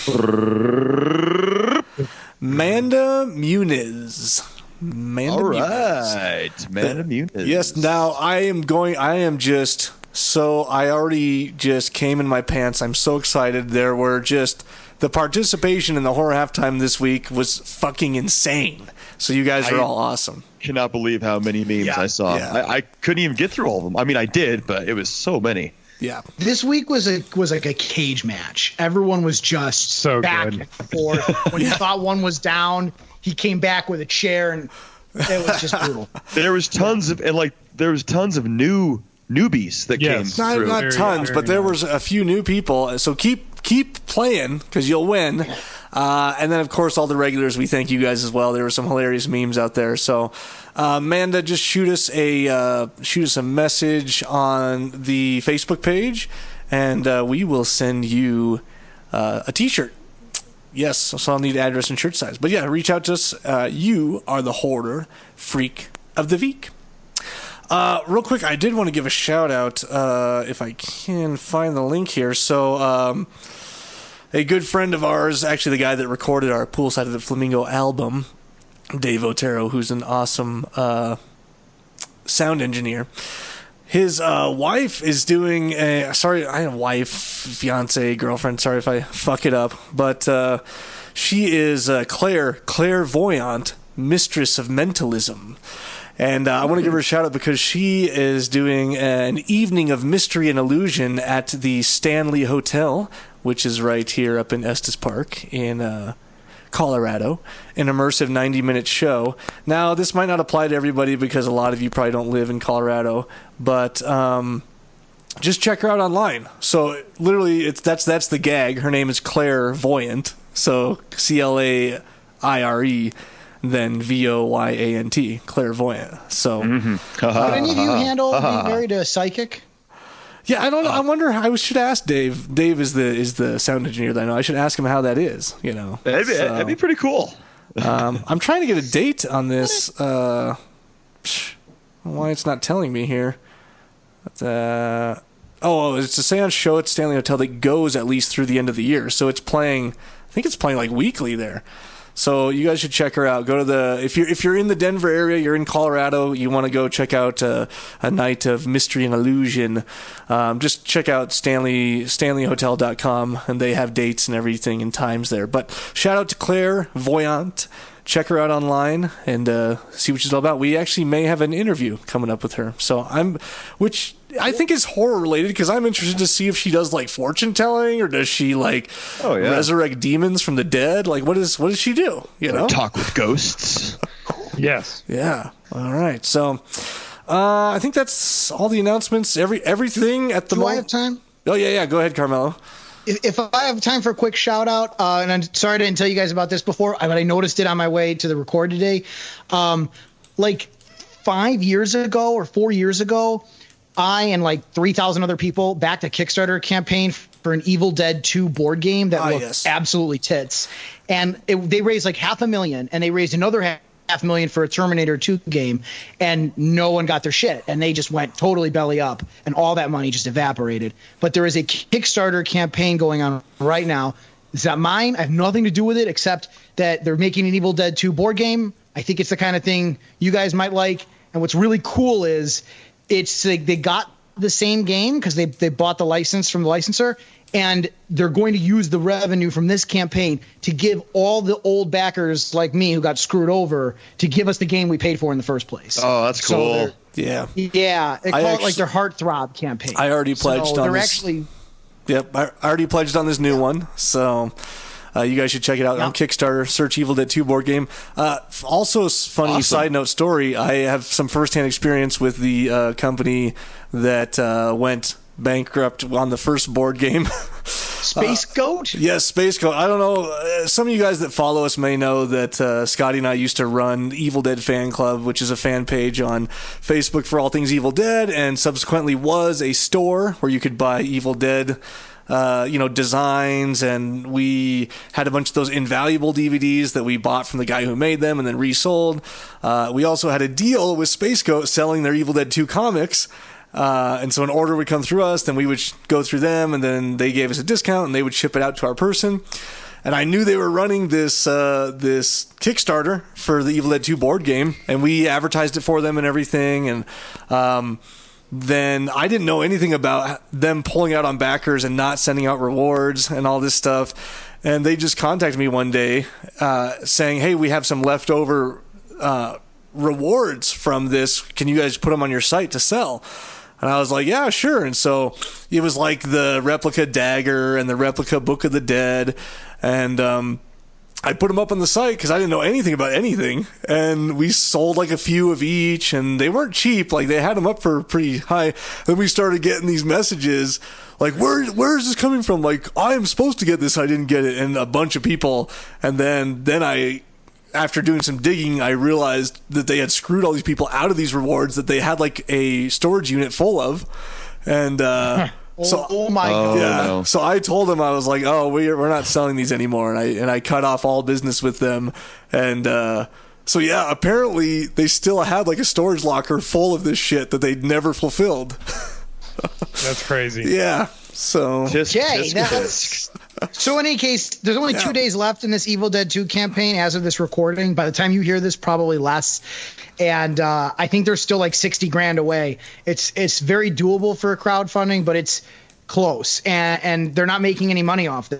Manda Muniz.
All right, Manda Muniz.
Yes, now I already just came in my pants. I'm so excited. There were just, the participation in the horror halftime this week was fucking insane. So you guys are all awesome.
Cannot believe how many memes I saw.
Yeah.
I couldn't even get through all of them. I mean, I did, but it was so many.
Yeah.
This week was like a cage match. Everyone was just
so
back
good.
and forth. When you thought one was down, he came back with a chair, and it was just brutal.
There was tons of newbies that came through.
Not tons, but there was a few new people. So keep playing, because you'll win. And then, of course, all the regulars, we thank you guys as well. There were some hilarious memes out there. So, Amanda, just shoot us a message on the Facebook page, and we will send you a T-shirt. Yes, so I'll need address and shirt size. But yeah, reach out to us. You are the horror freak of the week. Real quick, I did want to give a shout out, if I can find the link here. So, a good friend of ours, actually the guy that recorded our Poolside of the Flamingo album, Dave Otero, who's an awesome sound engineer. His wife is doing fiance, girlfriend, sorry if I fuck it up, but she is clairvoyant, mistress of mentalism. And I want to give her a shout out because she is doing an evening of mystery and illusion at the Stanley Hotel, which is right here up in Estes Park in Colorado, an immersive 90-minute show. Now, this might not apply to everybody because a lot of you probably don't live in Colorado, but just check her out online. So literally, that's the gag. Her name is Clairvoyant, so Claire, then Voyant, clairvoyant. So,
Would any of you handle being married to a psychic?
Yeah, I don't know. I wonder. I should ask Dave. Dave is the sound engineer that I know. I should ask him how that is. You know,
that'd be pretty cool.
I'm trying to get a date on this. Why it's not telling me here? It's a seance show at Stanley Hotel that goes at least through the end of the year. So it's playing. I think it's playing like weekly there. So you guys should check her out. Go to if you're in the Denver area, you're in Colorado, you want to go check out a night of mystery and illusion. Just check out StanleyHotel.com, and they have dates and everything and times there. But shout out to Claire Voyant. Check her out online and see what she's all about. We actually may have an interview coming up with her. So which I think is horror related, because I'm interested to see if she does like fortune telling, or does she resurrect demons from the dead? Like what does she do? You know,
talk with ghosts.
Yes.
Yeah. All right. So I think that's all the announcements. Everything at the moment.
Do I have time?
Oh yeah. Go ahead, Carmelo.
If I have time for a quick shout out, and I'm sorry I didn't tell you guys about this before, but I noticed it on my way to the record today. Like 5 years ago or 4 years ago, I and like 3,000 other people backed a Kickstarter campaign for an Evil Dead 2 board game that looked absolutely tits. And they raised like $500,000, and they raised another $500,000 for a Terminator 2 game, and no one got their shit, and they just went totally belly up, and all that money just evaporated. But there is a Kickstarter campaign going on right now. It's not mine. I have nothing to do with it except that they're making an Evil Dead 2 board game. I think it's the kind of thing you guys might like. And what's really cool is it's like they got the same game because they bought the license from the licensor, and they're going to use the revenue from this campaign to give all the old backers like me who got screwed over to give us the game we paid for in the first place.
Oh, that's cool.
So
Yeah.
yeah, they call it like their Heartthrob campaign.
I already pledged on this.
Actually,
Yep, I already pledged on this new one, so you guys should check it out on Kickstarter. Search Evil Dead 2 board game. Also, funny side note story, I have some firsthand experience with the company that went bankrupt on the first board game.
Space Goat?
Yes, Space Goat. I don't know. Some of you guys that follow us may know that Scotty and I used to run Evil Dead Fan Club, which is a fan page on Facebook for all things Evil Dead, and subsequently was a store where you could buy Evil Dead designs, and we had a bunch of those invaluable DVDs that we bought from the guy who made them and then resold. We also had a deal with Space Goat selling their Evil Dead 2 comics. And so an order would come through us, then we would go through them, and then they gave us a discount, and they would ship it out to our person. And I knew they were running this Kickstarter for the Evil Dead 2 board game, and we advertised it for them and everything. And then I didn't know anything about them pulling out on backers and not sending out rewards and all this stuff. And they just contacted me one day saying, hey, we have some leftover rewards from this. Can you guys put them on your site to sell? And I was like, yeah, sure. And so it was like the replica dagger and the replica Book of the Dead. And I put them up on the site because I didn't know anything about anything. And we sold like a few of each, and they weren't cheap. Like they had them up for pretty high. Then we started getting these messages like, where is this coming from? Like, I am supposed to get this. I didn't get it. And a bunch of people. And then I, after doing some digging, I realized that they had screwed all these people out of these rewards that they had like a storage unit full of. And so,
oh my god!
Yeah. No. So I told them, I was like, "Oh, we're not selling these anymore," and I cut off all business with them. And so yeah, apparently they still had like a storage locker full of this shit that they'd never fulfilled.
That's crazy.
Yeah. So
so in any case, there's only 2 days left in this Evil Dead 2 campaign as of this recording. By the time you hear this, probably less. And I think there's still like 60 grand away. It's very doable for crowdfunding, but it's close. And they're not making any money off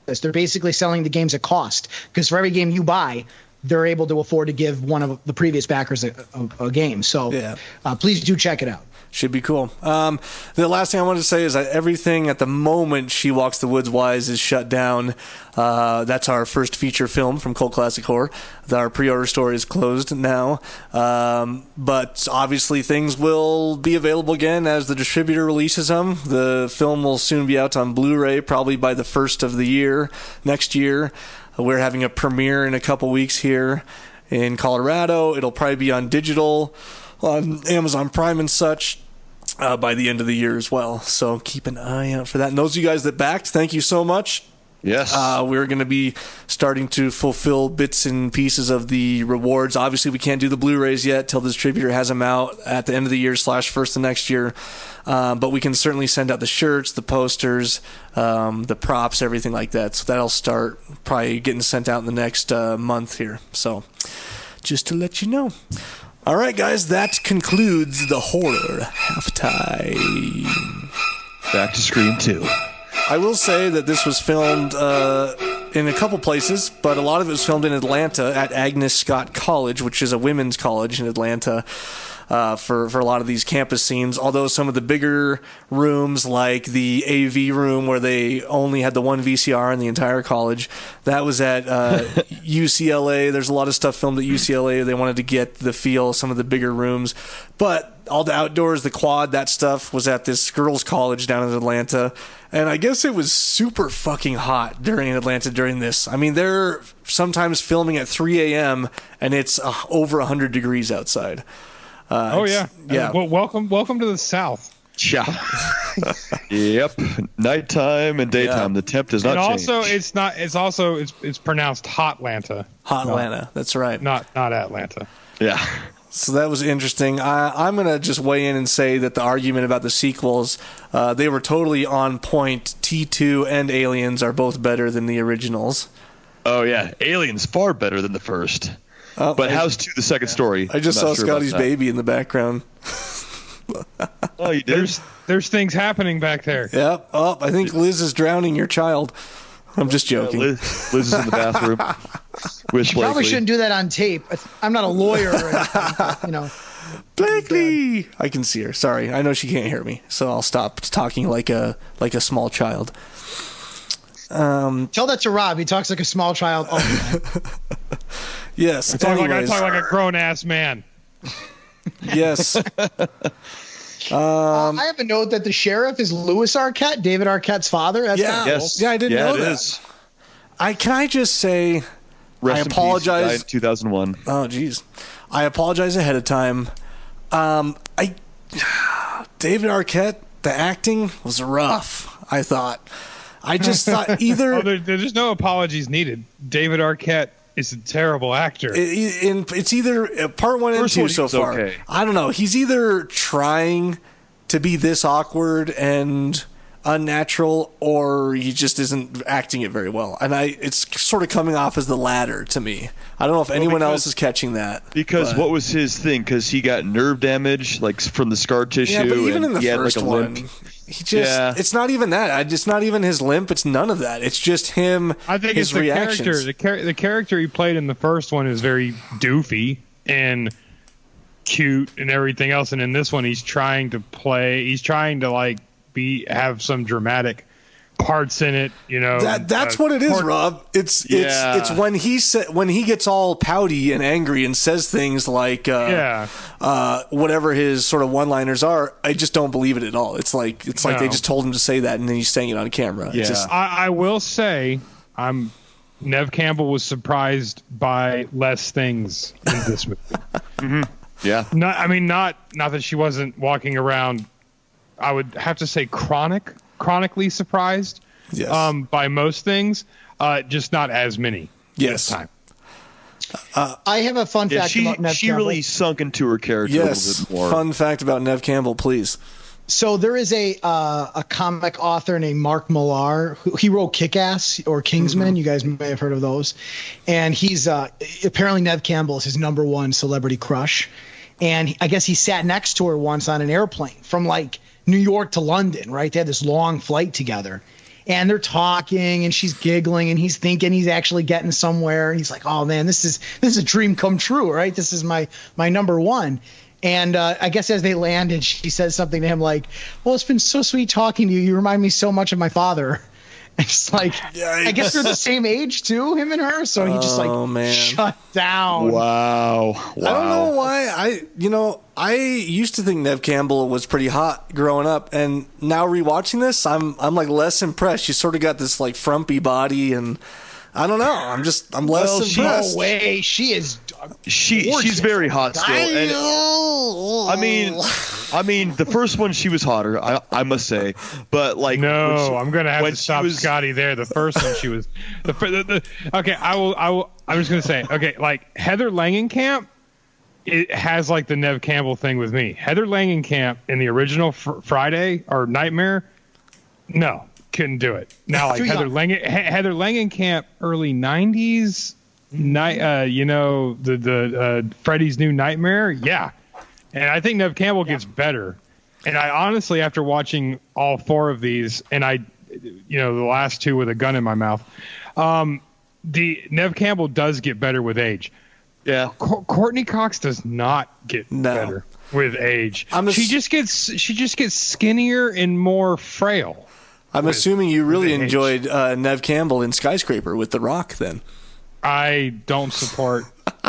this. They're basically selling the games at cost, because for every game you buy, they're able to afford to give one of the previous backers a game. So please do check it out.
Should be cool. The last thing I wanted to say is that everything at the moment She Walks the Woods wise is shut down. That's our first feature film from Cult Classic Horror. Our pre-order store is closed now. But obviously things will be available again as the distributor releases them. The film will soon be out on Blu-ray, probably by the first of the year, next year. We're having a premiere in a couple weeks here in Colorado. It'll probably be on digital, on Amazon Prime and such by the end of the year as well. So keep an eye out for that. And those of you guys that backed, thank you so much.
Yes.
We're going to be starting to fulfill bits and pieces of the rewards. Obviously, we can't do the Blu-rays yet till the distributor has them out at the end of the year / first of next year. But we can certainly send out the shirts, the posters, the props, everything like that. So that'll start probably getting sent out in the next month here. So just to let you know. All right, guys, that concludes the horror halftime.
Back to Scream 2.
I will say that this was filmed in a couple places, but a lot of it was filmed in Atlanta at Agnes Scott College, which is a women's college in Atlanta. For a lot of these campus scenes, although some of the bigger rooms, like the AV room where they only had the one VCR in the entire college, that was at UCLA. There's a lot of stuff filmed at UCLA. They wanted to get the feel of some of the bigger rooms. But all the outdoors, the quad, that stuff was at this girls' college down in Atlanta. And I guess it was super fucking hot during Atlanta during this. I mean, they're sometimes filming at 3 a.m. and it's over 100 degrees outside.
Yeah.
Yeah.
Well, welcome to the South.
Yeah. Yep. Nighttime and daytime. The temp does not
And
change.
also it's pronounced Hotlanta.
Hotlanta. That's right.
Not Atlanta.
Yeah.
So that was interesting. I'm going to just weigh in and say that the argument about the sequels, they were totally on point. T2 and Aliens are both better than the originals.
Oh, yeah. Alien's far better than the first. But House 2, the second story?
I just saw Scotty's baby in the background.
Oh, you did?
There's things happening back there.
Yep. Oh, I think Liz is drowning your child. I'm just joking.
Liz is in the bathroom. With
Probably
Blakely.
shouldn't do that on tape. I'm not a lawyer, or anything, but, you know.
Blakely! I can see her. Sorry. I know she can't hear me, so I'll stop talking like a small child.
Tell that to Rob. He talks like a small child all the time.
Yes.
I talk like a grown ass man.
Yes.
I have a note that the sheriff is Louis Arquette, David Arquette's father. That's
Yeah.
kinda cool.
Yes.
Yeah, I didn't know
it
that.
is.
Can I just say,
Rest
I
in peace.
apologize.
He died in 2001.
Oh, geez. I apologize ahead of time. David Arquette, the acting was rough, I thought. I just thought either...
There's no apologies needed. David Arquette is a terrible actor.
It's either part one and
First
two
one, he
so
was
far.
okay.
I don't know. He's either trying to be this awkward and unnatural, or he just isn't acting it very well. And it's sort of coming off as the latter to me. I don't know if anyone else is catching that.
Because what was his thing? Because he got nerve damage, like from the scar tissue.
Yeah, but even in the
he had,
first
like, a
one,
limp.
he just, it's not even that. It's not even his limp. It's none of that. It's just him,
I think
his
it's the
reactions.
character. The character he played in the first one is very doofy and cute and everything else. And in this one, he's trying to like have some dramatic parts in it, you know.
That's what it is, Rob. It's when he gets all pouty and angry and says things like whatever his sort of one-liners are. I just don't believe it at all. It's like they just told him to say that and then he's saying it on camera.
Yeah.
It's just,
I will say, Nev Campbell was surprised by less things in this movie.
Mm-hmm. Yeah.
Not that she wasn't walking around. I would have to say chronically surprised by most things, just not as many this time.
I have a fun fact about Nev
She
Campbell.
really sunk into her character a little bit more.
Fun fact about Nev Campbell, please.
So there is a comic author named Mark Millar he wrote Kick-Ass or Kingsman. Mm-hmm. You guys may have heard of those. And he's apparently Nev Campbell is his number one celebrity crush. And I guess he sat next to her once on an airplane from like New York to London, right? They had this long flight together. And they're talking and she's giggling and he's thinking he's actually getting somewhere. And he's like, oh man, this is a dream come true, right? This is my number one. And I guess as they landed, she says something to him like, well, it's been so sweet talking to you. You remind me so much of my father. And it's like, I guess they're the same age too, him and her. So he just shut down.
Wow.
I don't know why. I used to think Nev Campbell was pretty hot growing up, and now rewatching this, I'm like less impressed. She's sort of got this like frumpy body, and I don't know. I'm less impressed.
No way. She is.
She's very hot still. And, I mean, the first one she was hotter, I must say. But like,
no, I'm gonna have to stop Scotty there. The first one she was. Okay, I will. I'm just gonna say. Okay, like Heather Langenkamp. It has like the Nev Campbell thing with me. Heather Langenkamp in the original Friday or Nightmare. No. Couldn't do it. Now, like Heather Langenkamp, early '90s, the Freddy's New Nightmare, yeah. And I think Nev Campbell gets better. And I honestly, after watching all four of these, and the last two with a gun in my mouth, the Nev Campbell does get better with age.
Yeah,
Courtney Cox does not get better with age. She just gets skinnier and more frail.
I'm assuming you really enjoyed Nev Campbell in Skyscraper with The Rock, then.
I don't support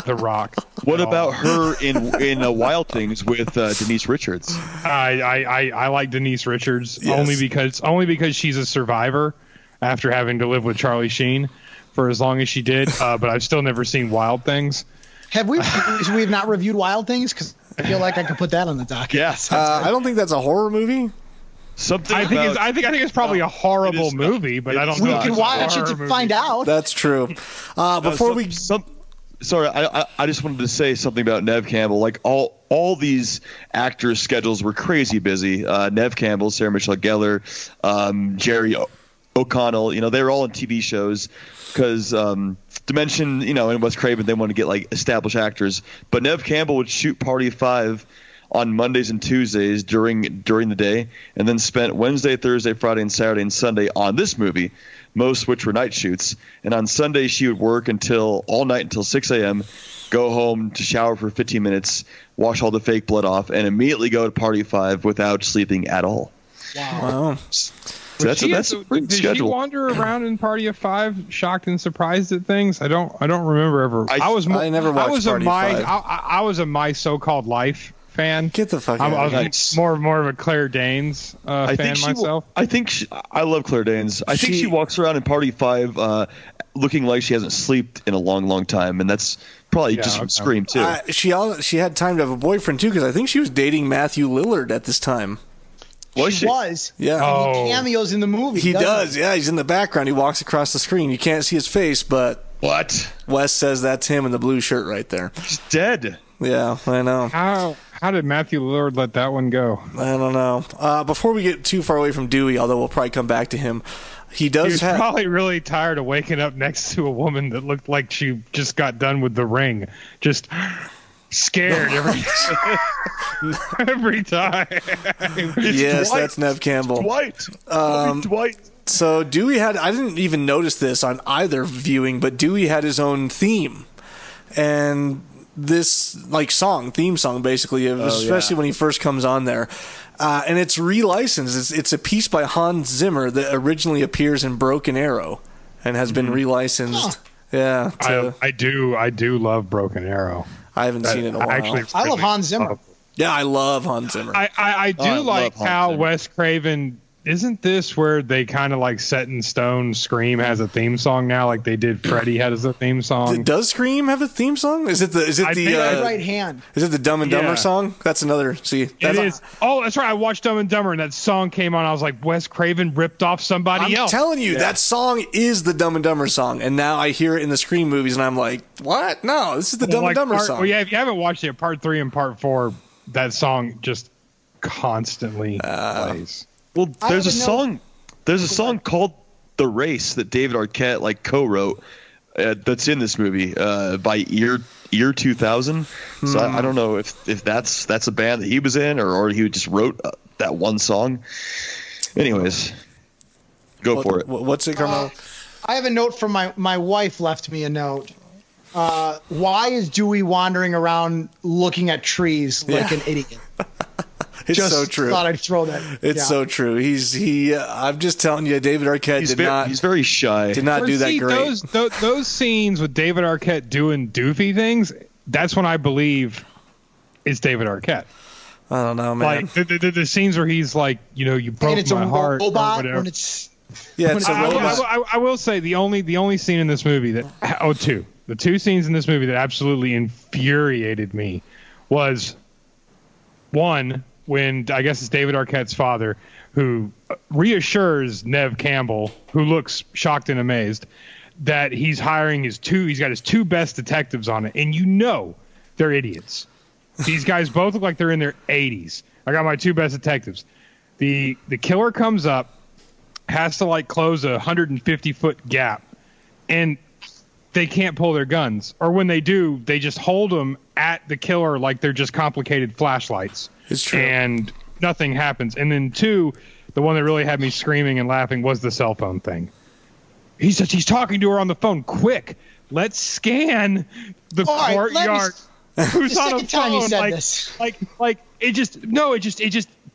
The Rock.
What about her in Wild Things with Denise Richards?
I like Denise Richards only because she's a survivor after having to live with Charlie Sheen for as long as she did. But I've still never seen Wild Things.
Have we? We've not reviewed Wild Things because I feel like I could put that on the docket.
Yes.
I don't think that's a horror movie.
Something.
I think it's probably a horrible
it is not.
movie, but I don't
It's
know.
We
not.
if
can
it's a
watch it
horror
to
movie.
find out.
That's true.
Sorry, I just wanted to say something about Nev Campbell. Like all these actors' schedules were crazy busy. Nev Campbell, Sarah Michelle Gellar, Jerry O'Connell. You know, they were all in TV shows because Dimension, you know, and Wes Craven, they wanted to get like established actors. But Nev Campbell would shoot Party of Five on Mondays and Tuesdays during the day, and then spent Wednesday, Thursday, Friday, and Saturday and Sunday on this movie, most which were night shoots. And on Sunday, she would work all night until 6 a.m., go home to shower for 15 minutes, wash all the fake blood off, and immediately go to Party 5 without sleeping at all.
Wow.
So that's a pretty
did
schedule.
she wander around in Party of Five, shocked and surprised at things? I don't remember ever.
I never watched Party of Five.
I was a My So-Called Life fan.
Get the fuck out
I
of here.
was more of a Claire Danes fan myself.
I love Claire Danes. I think she walks around in Party 5 looking like she hasn't slept in a long, long time, and that's probably just from Scream too.
She had time to have a boyfriend too, because I think she was dating Matthew Lillard at this time.
She was.
Yeah.
And he cameos in the movie.
He
doesn't
does. Yeah, he's in the background. He walks across the screen. You can't see his face, but
What?
Wes says that's him in the blue shirt right there.
He's dead.
Yeah, I know.
How did Matthew Lillard let that one go?
I don't know. Before we get too far away from Dewey, although we'll probably come back to him, he was
probably really tired of waking up next to a woman that looked like she just got done with The Ring. Just scared every time.
Yes,
Dwight.
that's Nev Campbell.
Dwight.
So Dewey I didn't even notice this on either viewing, but Dewey had his own theme. And this theme song basically, especially when he first comes on there. And it's relicensed. It's a piece by Hans Zimmer that originally appears in Broken Arrow and has been relicensed. Yeah.
I do love Broken Arrow.
I haven't seen it in a while.
I love Hans Zimmer.
Yeah, I love Hans Zimmer.
I do like how Wes Craven. Isn't this where they kind of like set in stone? Scream has a theme song now, like they did. Freddy has a theme song.
Does Scream have a theme song? Is it the
right hand?
Is it the Dumb and Dumber song? That's another. See,
it is. Oh, that's right. I watched Dumb and Dumber, and that song came on. I was like, Wes Craven ripped off somebody else.
I'm telling you, that song is the Dumb and Dumber song, and now I hear it in the Scream movies, and I'm like, what? No, this is the Dumb and Dumber song.
Well, yeah, if you haven't watched it, Part 3 and Part 4, that song just constantly plays.
Well, there's a song called "The Race" that David Arquette co-wrote that's in this movie by year 2000. So I don't know if that's a band that he was in or he just wrote that one song. Anyways, go for it.
What's it, Carmel?
I have a note from my wife. Left me a note. Why is Dewey wandering around looking at trees like an idiot?
It's
just
so true.
Thought I'd throw that.
It's so true. I'm just telling you, David Arquette
He's very shy.
Did not do that great.
Those scenes with David Arquette doing doofy things, that's when I believe it's David Arquette.
I don't know, man.
Like the scenes where he's like, you broke my heart.
Robot
or
when it's
I will say the only scene in this movie the two scenes in this movie that absolutely infuriated me was one when I guess it's David Arquette's father who reassures Nev Campbell, who looks shocked and amazed, that he's hiring he's got his two best detectives on it, and they're idiots. These guys both look like they're in their 80s. I got my two best detectives. The killer comes up, has to close a 150-foot gap, and they can't pull their guns. Or when they do, they just hold them at the killer like they're just complicated flashlights.
It's true.
And nothing happens. And then two, the one that really had me screaming and laughing was the cell phone thing. He says he's talking to her on the phone. Quick, let's scan the courtyard. Who's on the phone?
You said this.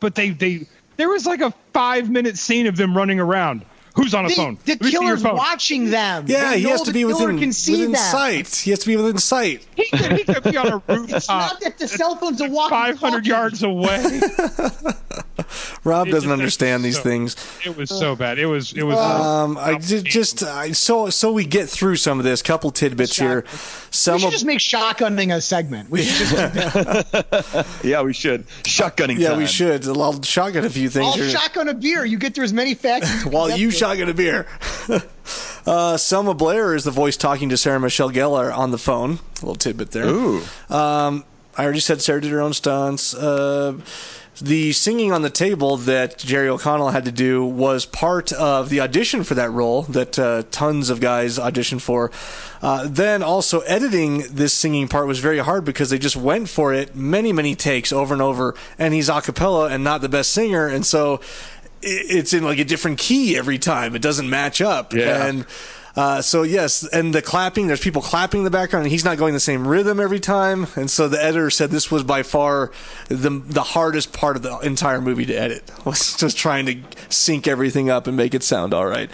But there was a 5-minute scene of them running around. Who's on a phone?
The killer's watching them.
Yeah, he has to be within
sight.
He has to be within sight.
He could be on a rooftop.
It's not that the cell phone's a walking
500 yards away.
Rob doesn't understand these things.
It was so bad. It was.
So we get through some of this. Couple tidbits here.
We should just make shotgunning a segment. We should just
Yeah, we should. Shotgunning
Yeah,
time.
we should. I'll shotgun a few things.
I'll shotgun a beer. You get through as many facts as
While you shotgun a beer. Selma Blair is the voice talking to Sarah Michelle Gellar on the phone. A little tidbit there.
Ooh.
I already said Sarah did her own stunts. The singing on the table that Jerry O'Connell had to do was part of the audition for that role that tons of guys auditioned for. Then also editing this singing part was very hard because they just went for it many takes over and over, and he's a cappella and not the best singer, and so it's in like a different key every time. It doesn't match up.
Yeah.
And so yes, and the clapping, there's people clapping in the background, and he's not going the same rhythm every time. And so the editor said this was by far the hardest part of the entire movie to edit, was just trying to sync everything up and make it sound all right.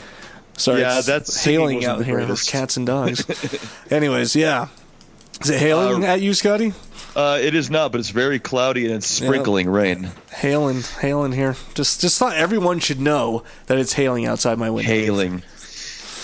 Sorry,
Yeah,
it's
that's
hailing out here. There's cats and dogs. Anyways, yeah. Is it hailing at you, Scotty?
It is not, but it's very cloudy and it's sprinkling rain.
Hailing here. Just thought everyone should know that it's hailing outside my window.
Hailing.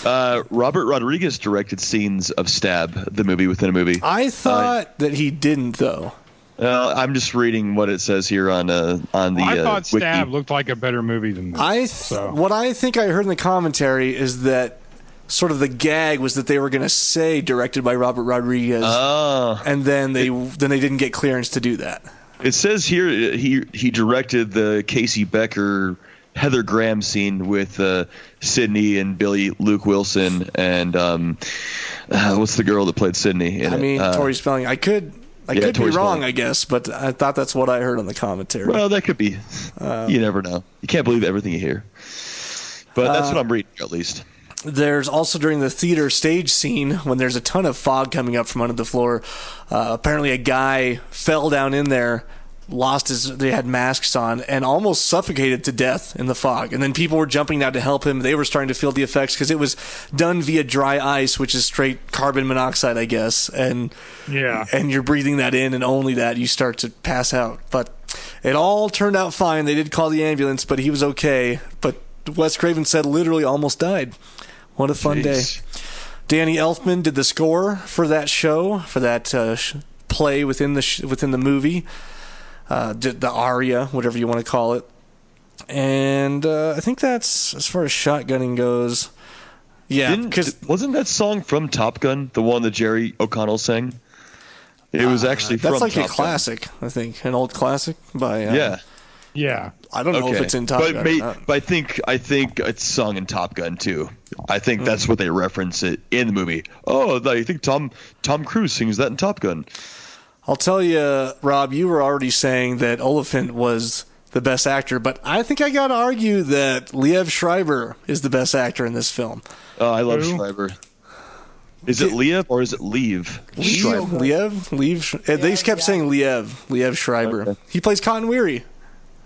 Robert Rodriguez directed scenes of Stab, the movie within a movie.
I thought that he didn't, though.
I'm just reading what it says here on the.
I thought Stab
wiki.
looked like a better movie than this.
What I think I heard in the commentary is that sort of the gag was that they were going to say directed by Robert Rodriguez, and then they didn't get clearance to do that.
It says here he directed the Casey Becker Heather Graham scene with Sydney and Billy Luke Wilson and what's the girl that played Sydney?
Tori Spelling. I could be
Tori
wrong,
Spelling.
I guess, but I thought that's what I heard on the commentary.
Well, that could be. You never know. You can't believe everything you hear. But that's what I'm reading, at least.
There's also during the theater stage scene when there's a ton of fog coming up from under the floor. Apparently, a guy fell down in there. They had masks on and almost suffocated to death in the fog. And then people were jumping out to help him. They were starting to feel the effects because it was done via dry ice, which is straight carbon monoxide, I guess. And you're breathing that in, and only that you start to pass out. But it all turned out fine. They did call the ambulance, but he was okay. But Wes Craven said literally almost died. What a fun day. Danny Elfman did the score for that show, for that play within the movie. The aria, whatever you want to call it. And I think that's as far as shotgunning goes. Yeah, because
wasn't that song from Top Gun the one that Jerry O'Connell sang? It was actually from
that's like
Top
a classic,
Gun.
I think, an old classic by
Yeah.
I don't know if it's in Top Gun.
But I think it's sung in Top Gun too. I think that's what they reference it in the movie. Oh, I think Tom Cruise sings that in Top Gun.
I'll tell you, Rob, you were already saying that Oliphant was the best actor, but I think I got to argue that Liev Schreiber is the best actor in this film.
Oh, I love Schreiber. Is it Liev or is it Liev?
Liev? They kept saying Liev Schreiber. Okay. He plays Cotton Weary.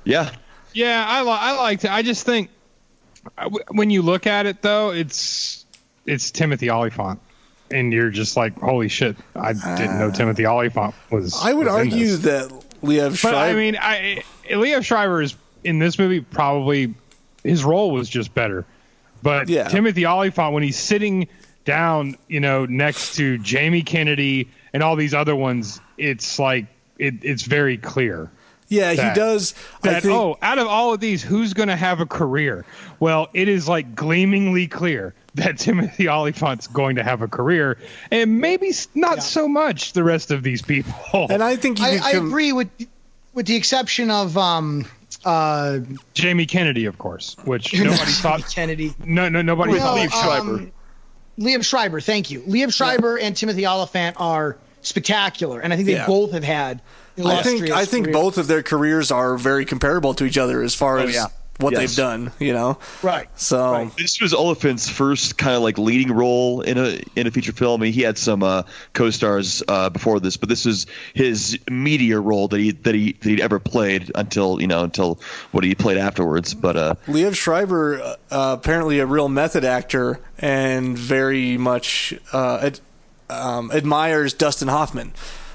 Yeah.
Yeah, I liked it. I just think when you look at it, though, it's Timothy Olyphant. And you're just like, holy shit! I didn't know Timothy Olyphant was.
I would argue that Liev Schreiber.
But I mean, Liev Schreiber is in this movie probably his role was just better. But Timothy Olyphant, when he's sitting down, next to Jamie Kennedy and all these other ones, it's like it's very clear.
Yeah, he does.
Out of all of these, who's going to have a career? Well, it is like gleamingly clear that Timothy Olyphant's going to have a career, and maybe not so much the rest of these people.
And I think
I agree with the exception of
Jamie Kennedy, of course, which nobody thought
Kennedy.
No, nobody thought.
Liev Schreiber.
Liev Schreiber, thank you. Liev Schreiber and Timothy Olyphant are spectacular, and I think they both have had.
I think both of their careers are very comparable to each other as far as what they've done,
Right.
So
this was Oliphant's first kind of like leading role in a feature film. I mean, he had some co-stars before this, but this is his media role that he'd ever played until what he played afterwards. But
Liev Schreiber apparently a real method actor and very much admires Dustin Hoffman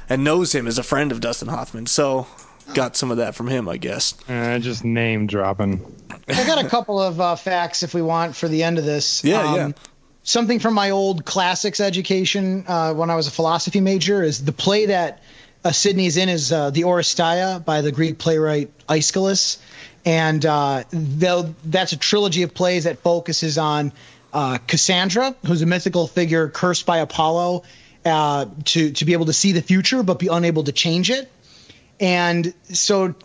and knows him as a friend of Dustin Hoffman. So got some of that from him, I guess.
Just name dropping.
I got a couple of facts if we want for the end of this.
Yeah.
Something from my old classics education when I was a philosophy major is the play that Sidney's in is the Oresteia by the Greek playwright Aeschylus. And that's a trilogy of plays that focuses on Cassandra, who's a mythical figure cursed by Apollo to be able to see the future but be unable to change it. And so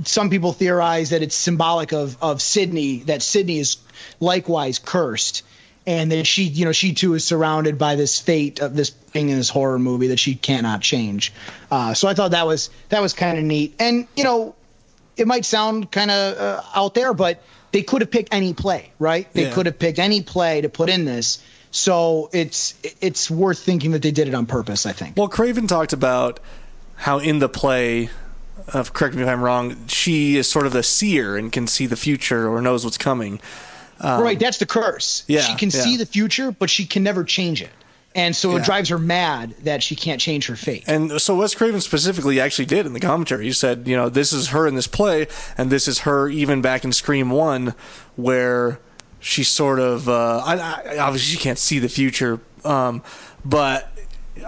some people theorize that it's symbolic of Sydney, that Sydney is likewise cursed, and that she too is surrounded by this fate of this being in this horror movie that she cannot change. So I thought that was kind of neat. And it might sound kind of out there, but they could have picked any play, right? They could have picked any play to put in this. So it's worth thinking that they did it on purpose, I think.
Well, Craven talked about how in the play, correct me if I'm wrong, she is sort of the seer and can see the future or knows what's coming.
Right, that's the curse.
Yeah,
she can see the future, but she can never change it. And so it drives her mad that she can't change her fate.
And so Wes Craven specifically actually did in the commentary. He said, this is her in this play, and this is her even back in Scream 1, where she's sort of, obviously she can't see the future, but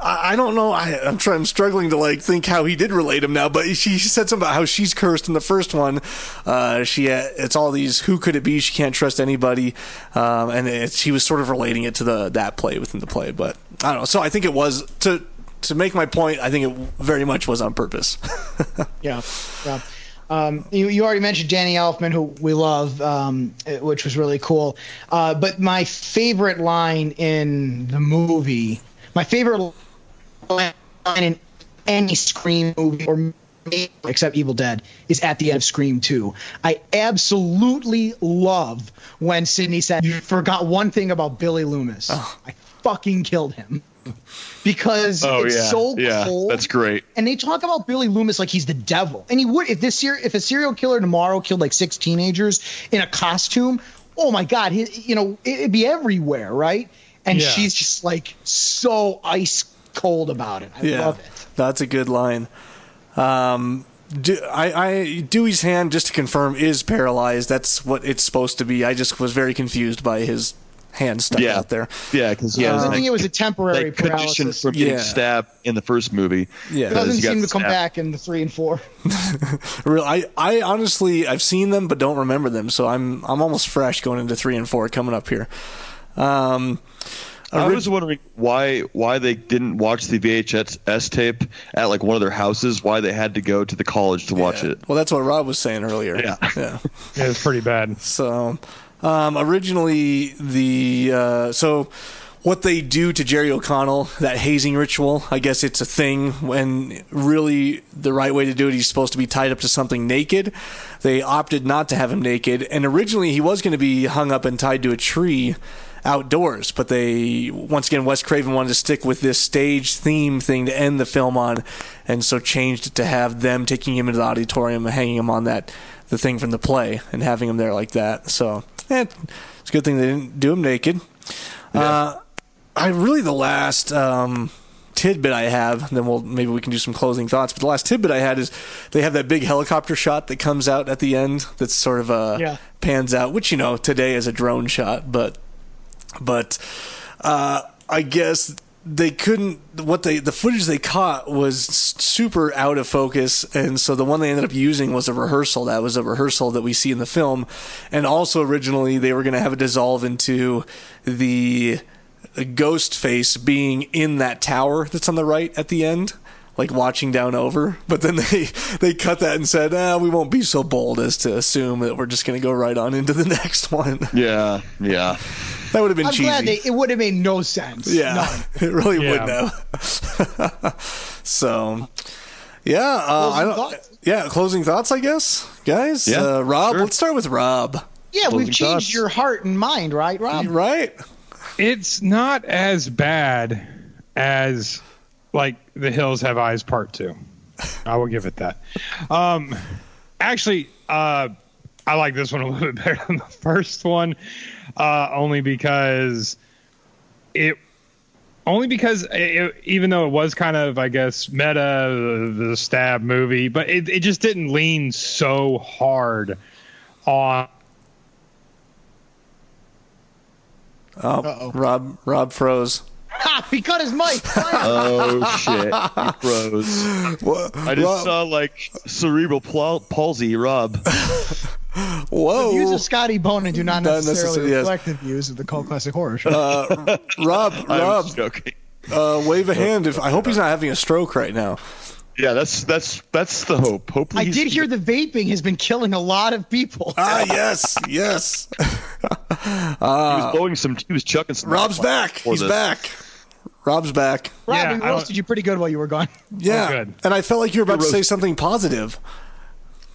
I don't know. I'm struggling to think how he did relate him now. But she said something about how she's cursed in the first one. It's all these who could it be? She can't trust anybody, and she was sort of relating it to that play within the play. But I don't know. So I think it was to make my point. I think it very much was on purpose.
Yeah. You already mentioned Danny Elfman, who we love, which was really cool. But my favorite line in the movie. My favorite line in any Scream movie, or except Evil Dead, is at the end of Scream 2. I absolutely love when Sidney said, "You forgot one thing about Billy Loomis. I fucking killed him." Because it's so cold.
That's great.
And they talk about Billy Loomis like he's the devil. And he would, if a serial killer tomorrow killed 6 teenagers in a costume, oh my God, it'd be everywhere, right? And she's just so ice cold about it. I love it.
That's a good line. Dewey's hand, just to confirm, is paralyzed. That's what it's supposed to be. I just was very confused by his hand stuck out there.
Yeah, because he has
I think it was a temporary
condition
paralysis.
from getting stabbed in the first movie.
Yeah,
it doesn't seem to come back in the 3 and 4.
I honestly, I've seen them but don't remember them, so I'm almost fresh going into 3 and 4 coming up here.
I was wondering why they didn't watch the VHS tape at one of their houses. Why they had to go to the college to watch it.
Well, that's what Rob was saying earlier.
Yeah, it's pretty bad.
So, originally so what they do to Jerry O'Connell, that hazing ritual, I guess it's a thing when really the right way to do it, he's supposed to be tied up to something naked. They opted not to have him naked, and originally he was going to be hung up and tied to a tree outdoors, but once again, Wes Craven wanted to stick with this stage theme thing to end the film on, and so changed it to have them taking him into the auditorium and hanging him on the thing from the play and having him there like that. So it's a good thing they didn't do him naked. Yeah. The last tidbit I have, then maybe we can do some closing thoughts, but the last tidbit I had is they have that big helicopter shot that comes out at the end that's sort of pans out, which today is a drone shot, but I guess they couldn't. The footage they caught was super out of focus, and so the one they ended up using was a rehearsal. That was a rehearsal that we see in the film, and also originally they were going to have it dissolve into the ghost face being in that tower that's on the right at the end, watching down over. But then they cut that and said, we won't be so bold as to assume that we're just going to go right on into the next one.
Yeah.
That would have been cheesy.
I'm glad it would have made no sense.
Yeah,
None.
it really wouldn't have. So, closing thoughts, I guess, guys.
Yeah,
Rob,
sure.
Let's start with Rob.
Yeah,
Closing
we've changed
thoughts.
your heart and mind, right, Rob?
Right.
It's not as bad as The Hills Have Eyes Part 2. I will give it that. Actually, I like this one a little bit better than the first one, only because Only because even though it was kind of, I guess, meta, the stab movie, but it just didn't lean so hard on.
Rob froze.
Ha! He cut his mic.
Oh shit! He froze. I just saw like cerebral palsy, Rob.
Whoa!
The views of Scotty Bonin do not necessarily
yes.
reflect the views of the Cult Classic Horror Show.
Rob,
I'm joking.
wave a hand if I hope he's not having a stroke right now.
Yeah, that's the hope. Hopefully,
I did hear the vaping has been killing a lot of people.
Yes.
he was blowing some. He was chucking some.
Rob's back. He's back. Rob's back.
Rob,
Yeah,
we roasted you pretty good while you were gone.
Yeah,
good.
and I felt like you were about to say something positive.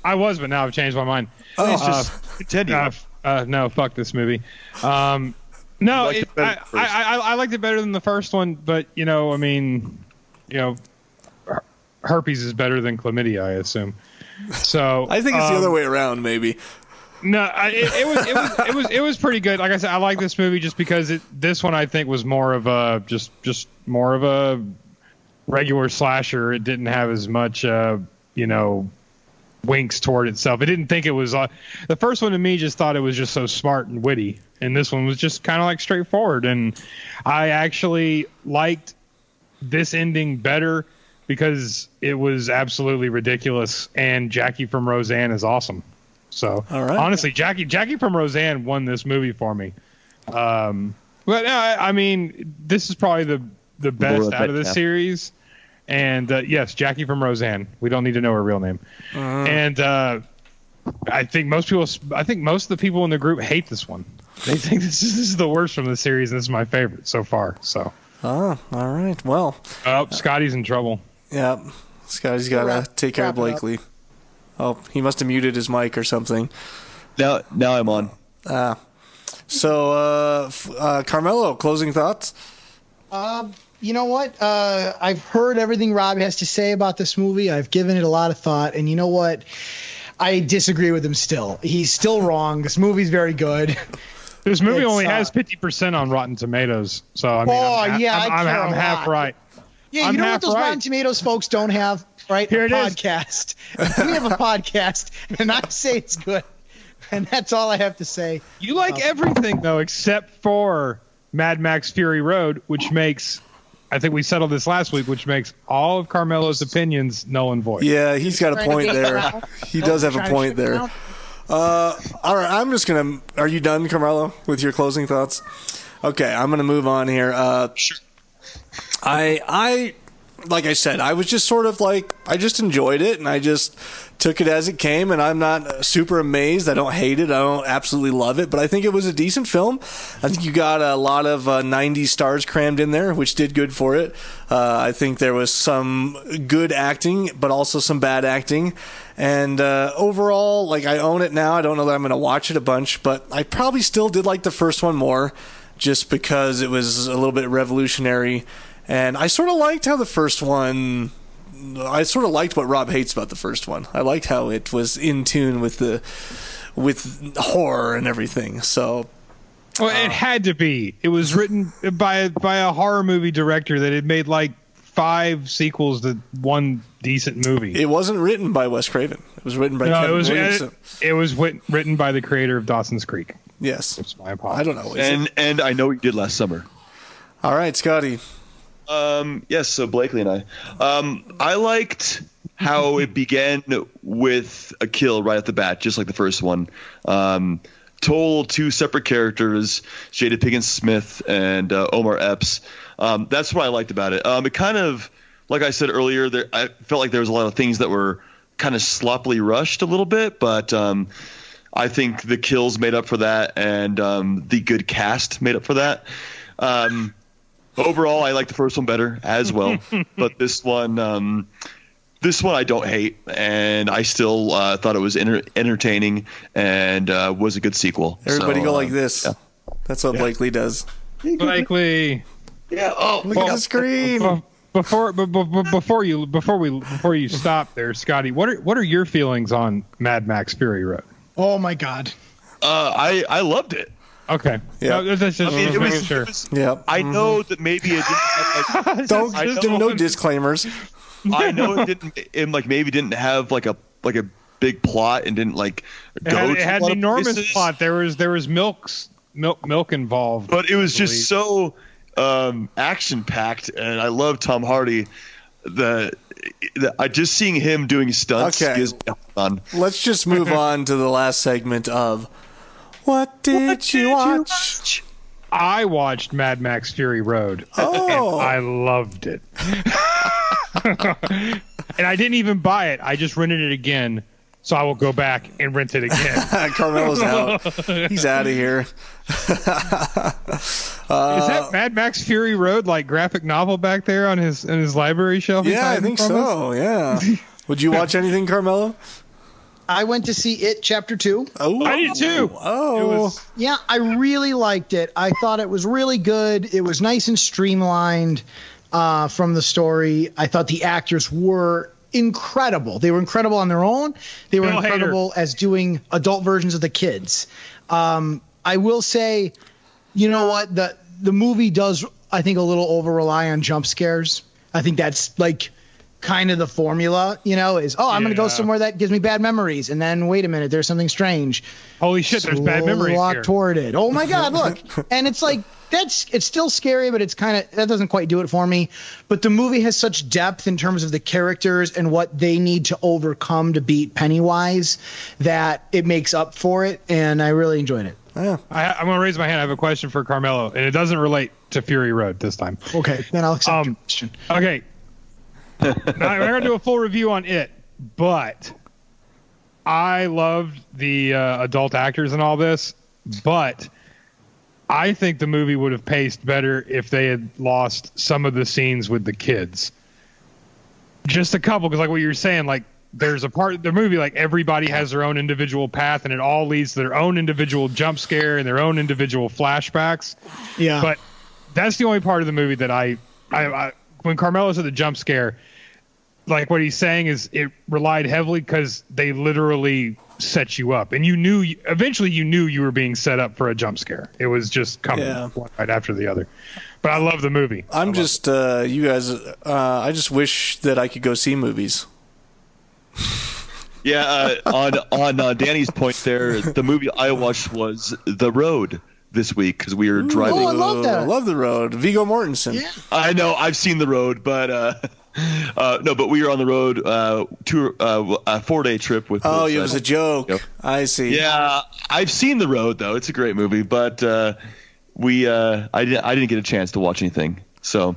I was, but now I've changed my mind.
It's just continue.
No, fuck this movie. No, I liked it better than the first one, but herpes is better than chlamydia, I assume. So
I think it's the other way around, maybe.
No, it was pretty good. Like I said, I like this movie just because this one I think was more of a just more of a regular slasher. It didn't have as much winks toward itself. It didn't think it was the first one to me just thought it was just so smart and witty, and this one was just kind of like straightforward. And I actually liked this ending better because it was absolutely ridiculous, and Jackie from Roseanne is awesome. So honestly, Jackie from Roseanne won this movie for me. But I mean, this is probably the best out of the series. And yes, Jackie from Roseanne. We don't need to know her real name. And I think most of the people in the group hate this one. They think this is the worst from the series, and this is my favorite so far. So.
Oh, all right. Well.
Oh, Scotty's in trouble.
Yeah, Scotty's got to take care of Blakely. Oh, he must have muted his mic or something.
Now I'm on.
So, Carmelo, closing thoughts?
You know what? I've heard everything Rob has to say about this movie. I've given it a lot of thought, and you know what? I disagree with him still. He's still wrong. This movie's very good.
This movie only has 50% on Rotten Tomatoes, so I mean, I'm half right.
Yeah, you know what those Rotten Tomatoes folks don't have, right?
Here
a
it is.
podcast. We have a podcast, and I say it's good, and that's all I have to say.
You like everything though, except for Mad Max Fury Road, which makes, I think we settled this last week, which makes all of Carmelo's opinions null and void.
Yeah, he's got a point there. He does have a point there. All right, I'm just gonna. Are you done, Carmelo, with your closing thoughts? Okay, I'm gonna move on here.
Sure.
I like I said, I was just sort of like, I just enjoyed it, and I just took it as it came, and I'm not super amazed. I don't hate it. I don't absolutely love it, but I think it was a decent film. I think you got a lot of 90s stars crammed in there, which did good for it. I think there was some good acting, but also some bad acting. And overall, like, I own it now. I don't know that I'm going to watch it a bunch, but I probably still did like the first one more, just because it was a little bit revolutionary. And I sort of liked how the first one... I sort of liked what Rob hates about the first one. I liked how it was in tune with horror and everything. So,
well, it had to be. It was written by a horror movie director that had made like 5 sequels to one decent movie.
It wasn't written by Wes Craven. It was written by Kevin Williamson.
It was written by the creator of Dawson's Creek.
Yes.
That's my apology.
I don't know.
And I know he did last summer.
All right, Scotty.
Yes, so Blakely and I liked how it began with a kill right at the bat, just like the first one. Told 2 separate characters, Jada Pinkett Smith and Omar Epps. That's what I liked about it. It kind of, like I said earlier, I felt like there was a lot of things that were kind of sloppily rushed a little bit, but I think the kills made up for that, and the good cast made up for that. Overall, I like the first one better as well, but this one I don't hate, and I still thought it was entertaining and was a good sequel.
Everybody go like this. Yeah. That's what Blakely does.
Blakely.
Yeah. Oh,
look at the screen.
Before you stop there, Scotty, what are your feelings on Mad Max Fury Road?
Oh my God.
I loved it.
Okay.
Yeah.
No, that's just
it
making
was,
sure.
Yep.
I know that maybe it didn't have like,
Don't
I know-
do no disclaimers.
I know maybe didn't have like a big plot and didn't like go.
It had
to a lot
an
of
enormous
places,
plot. There was milk involved.
but it was
I
just so action packed, and I love Tom Hardy. I just seeing him doing stunts
Okay.
gives me fun.
Let's just move on to the last segment of What did you watch?
I watched Mad Max Fury Road,
Oh.
and I loved it. And I didn't even buy it. I just rented it again, so I will go back and rent it again.
Carmelo's out. He's out of here.
Is that Mad Max Fury Road like graphic novel back there on his library shelf? he's
Yeah, I
hiding
think
from us?
so. Yeah. Would you watch anything, Carmelo?
I went to see It Chapter 2.
Oh,
I did too.
Oh,
It was
Yeah, I really liked it. I thought it was really good. It was nice and streamlined from the story. I thought the actors were incredible. They were incredible on their own. They were
Bill Hader.
incredible as doing adult versions of the kids. I will say, you know what? The movie does, I think, a little over rely on jump scares. I think that's like kind of the formula, is, I'm going to go
Yeah.
somewhere that gives me bad memories. And then, wait a minute, there's something strange.
holy shit. There's bad memories
Walk
here.
toward it. Oh my God, look. And it's like, it's still scary, but it's that doesn't quite do it for me. But the movie has such depth in terms of the characters and what they need to overcome to beat Pennywise that it makes up for it. And I really enjoyed it.
yeah.
I'm going to raise my hand. I have a question for Carmelo, and it doesn't relate to Fury Road this time.
Okay, then I'll accept your question.
Okay. Now, I'm going to do a full review on it, but I loved the adult actors and all this, but I think the movie would have paced better if they had lost some of the scenes with the kids. Just a couple, because like what you were saying, like there's a part of the movie, like everybody has their own individual path, and it all leads to their own individual jump scare and their own individual flashbacks.
Yeah.
But that's the only part of the movie that I when Carmelo said the jump scare, like what he's saying is it relied heavily because they literally set you up, and eventually you knew you were being set up for a jump scare. It was just coming one right after the other. But I love the movie.
I'm just, you guys, I just wish that I could go see movies.
Yeah, on Danny's point there, the movie I watched was The Road this week because we were driving.
Oh, I love that.
I love The Road. Viggo Mortensen.
Yeah.
I know I've seen The Road, but no, but we were on the road a 4-day trip with.
Oh,
Will
it was a
Smith.
joke.
Yep.
I see.
Yeah, I've seen The Road though. It's a great movie, but I didn't get a chance to watch anything. So,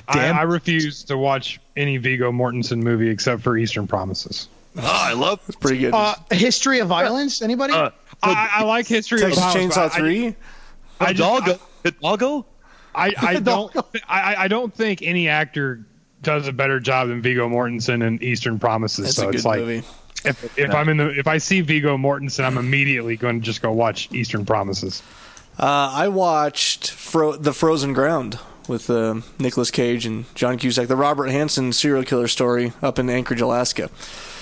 I refuse to watch any Viggo Mortensen movie except for Eastern Promises.
I love
It's pretty good.
History of Violence? Anybody?
I like History
Texas
of Violence.
Chainsaw
but
3?
Hidalgo.
I don't think any actor does a better job than Viggo Mortensen in Eastern Promises.
That's
so
a good
it's like
movie.
if I see Viggo Mortensen, I'm immediately going to just go watch Eastern Promises.
I watched The Frozen Ground with Nicolas Cage and John Cusack, the Robert Hansen serial killer story up in Anchorage, Alaska.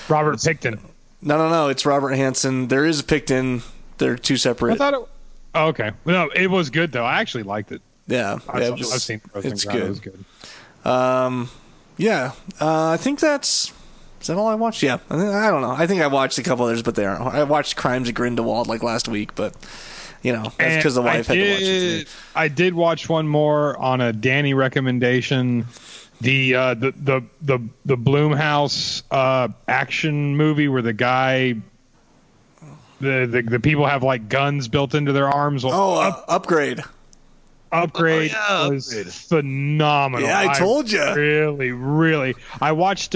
Robert Picton.
No, it's Robert Hansen. There is a Picton. They're two separate.
I thought it. Oh, okay. No, it was good though. I actually liked it.
I've
seen Frozen
it's
Ground.
good.
It was good.
I think is that all I watched? Yeah, I don't know. I think I watched a couple others, but they aren't. I watched Crimes of Grindelwald like last week, but that's because the wife had to watch it with me.
I did watch one more on a Danny recommendation. The Blumhouse action movie where the guy, the people have like guns built into their arms.
Upgrade.
Upgrade
Oh, yeah,
was
Upgrade.
phenomenal.
Yeah, I told ya.
Really. I watched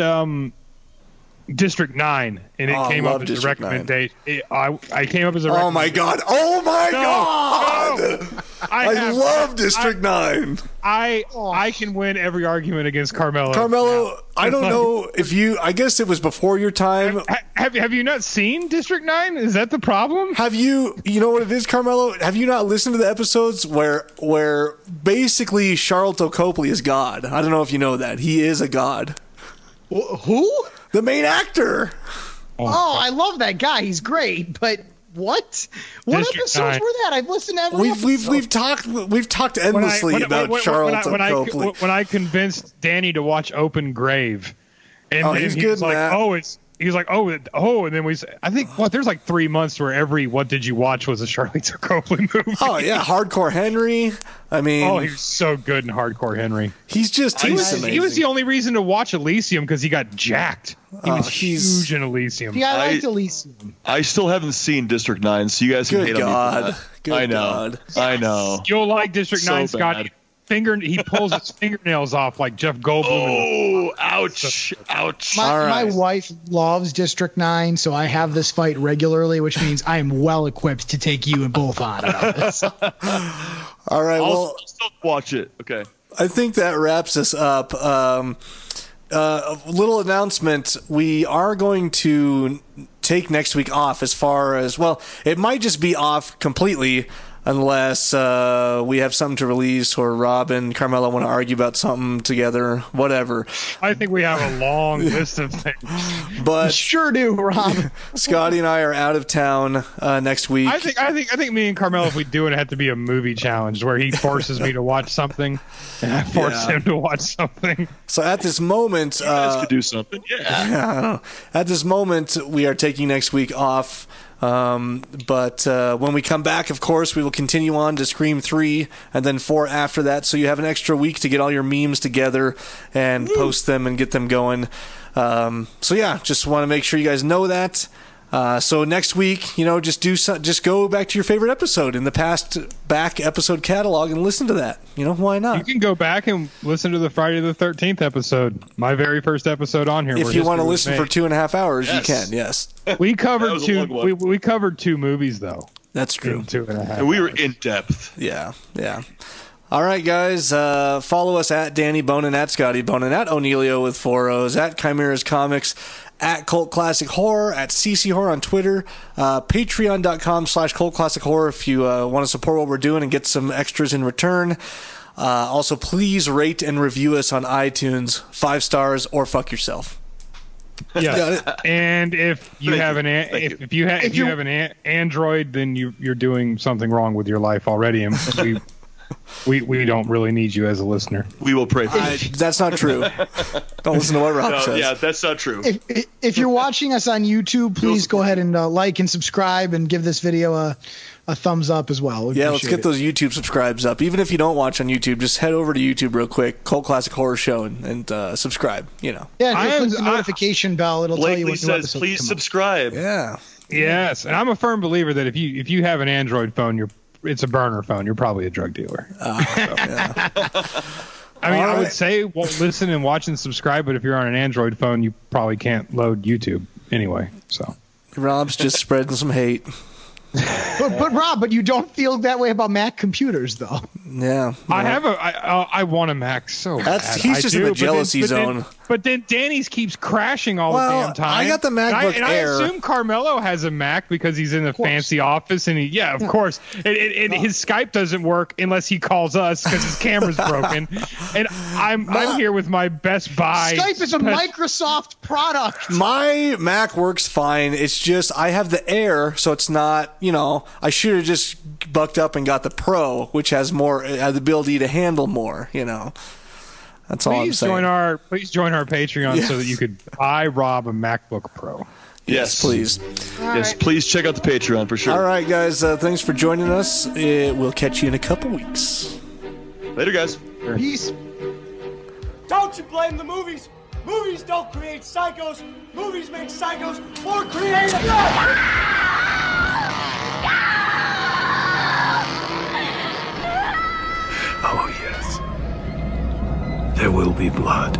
District 9, and it came
love
up as a
District 9.
recommendation. I came up as a
Oh my God! Oh my
No,
God!
no.
I love District 9.
I can win every argument against Carmelo.
Carmelo, I don't know if you. I guess it was before your time.
Have you not seen District 9? Is that the problem?
Have you? You know what it is, Carmelo? Have you not listened to the episodes where basically Charlton Copley is God? I don't know if you know that he is a god.
Who?
The main actor.
Oh, I love that guy. He's great, but What? What
District
episodes
9.
were that? I've listened to every episode.
We've talked endlessly about Charlton Copley.
When I convinced Danny to watch Open Grave, and
he's
he
good
was
in
like,
that.
He's like, and then I think there's like 3 months where every What Did You Watch was a Charlize Copley movie.
Oh yeah, Hardcore Henry. I mean,
he was so good in Hardcore Henry.
He was amazing.
He was the only reason to watch Elysium because he got jacked. He was huge in Elysium.
Yeah, I liked Elysium.
I still haven't seen District 9, so you guys can hate on me for that.
Good God.
I know.
You'll like District 9, Scott.
bad.
He pulls his fingernails off like Jeff Goldblum.
Oh, ouch. Ouch.
My wife loves District 9, so I have this fight regularly, which means I am well equipped to take you and both on about this.
All right,
I'll still watch it. Okay.
I think that wraps us up. A little announcement. We are going to take next week off as far as, well, it might just be off completely unless we have something to release or Rob and Carmelo want to argue about something together, whatever.
I think we have a long list of things.
But
sure do, Rob.
Scotty and I are out of town next week.
I think me and Carmelo, if we do it, have to be a movie challenge where he forces me to watch something and I force him to watch something.
So at this moment,
You guys could do something. Yeah.
I don't know. At this moment, we are taking next week off. But when we come back, of course, we will continue on to Scream 3 and then 4 after that. So you have an extra week to get all your memes together and post them and get them going. So yeah, just want to make sure you guys know that. So next week, just go back to your favorite episode in the past back episode catalog and listen to that. Why not?
You can go back and listen to the Friday the 13th episode, my very first episode on here.
If you want to listen for 2.5 hours,
Yes.
you can. Yes,
we covered
was a
two.
long one.
We covered 2 movies though.
that's true.
In 2.5.
And we were
hours.
in depth.
Yeah. All right, guys. Follow us at Danny Bonin, at Scotty Bonin, at O'Neilio with 4 O's, at Chimera's Comics, at Cult Classic Horror, at CC Horror on Twitter, patreon.com/Cult Classic Horror if you want to support what we're doing and get some extras in return. Also, please rate and review us on iTunes, 5 stars or fuck yourself.
Yes. And if you have an if you have an Android, then you're doing something wrong with your life already, and we don't really need you as a listener.
We will pray for you.
That's not true. Don't listen to what Rob says.
Yeah, that's not true.
If you're watching us on YouTube, please go ahead and like and subscribe and give this video a thumbs up as well.
Yeah, let's get those YouTube subscribes up. Even if you don't watch on YouTube, just head over to YouTube real quick, Cult Classic Horror Show, and subscribe.
Yeah, click the notification bell. It'll tell you
Blakely
what new
says,
episodes
please
come up.
subscribe.
Yeah.
Yes, and I'm a firm believer that if you have an Android phone, it's a burner phone. You're probably a drug dealer.
Yeah.
I mean,
All
I would
right.
say listen and watch and subscribe, but if you're on an Android phone, you probably can't load YouTube anyway. So
Rob's just spreading some hate.
But Rob, you don't feel that way about Mac computers, though.
Yeah.
I want a Mac so bad.
He's just in the jealousy zone.
But then Danny's keeps crashing all the damn time.
I got the MacBook
and
Air.
I assume Carmelo has a Mac because he's in a fancy office, and of course. His Skype doesn't work unless he calls us because his camera's broken. And I'm here with my Best Buy.
Skype is a Microsoft product.
My Mac works fine. It's just I have the Air, so it's not, I should have just bucked up and got the Pro, which has more, the ability to handle more, That's all I'm saying.
Please join our Patreon so that you could buy Rob a MacBook Pro.
Yes, please.
Yes, please check out the Patreon for sure.
All right, guys. Thanks for joining us. We'll catch you in a couple weeks.
Later, guys.
Peace.
Don't you blame the movies. Movies don't create psychos. Movies make psychos more creative.
Oh, yes. There will be blood.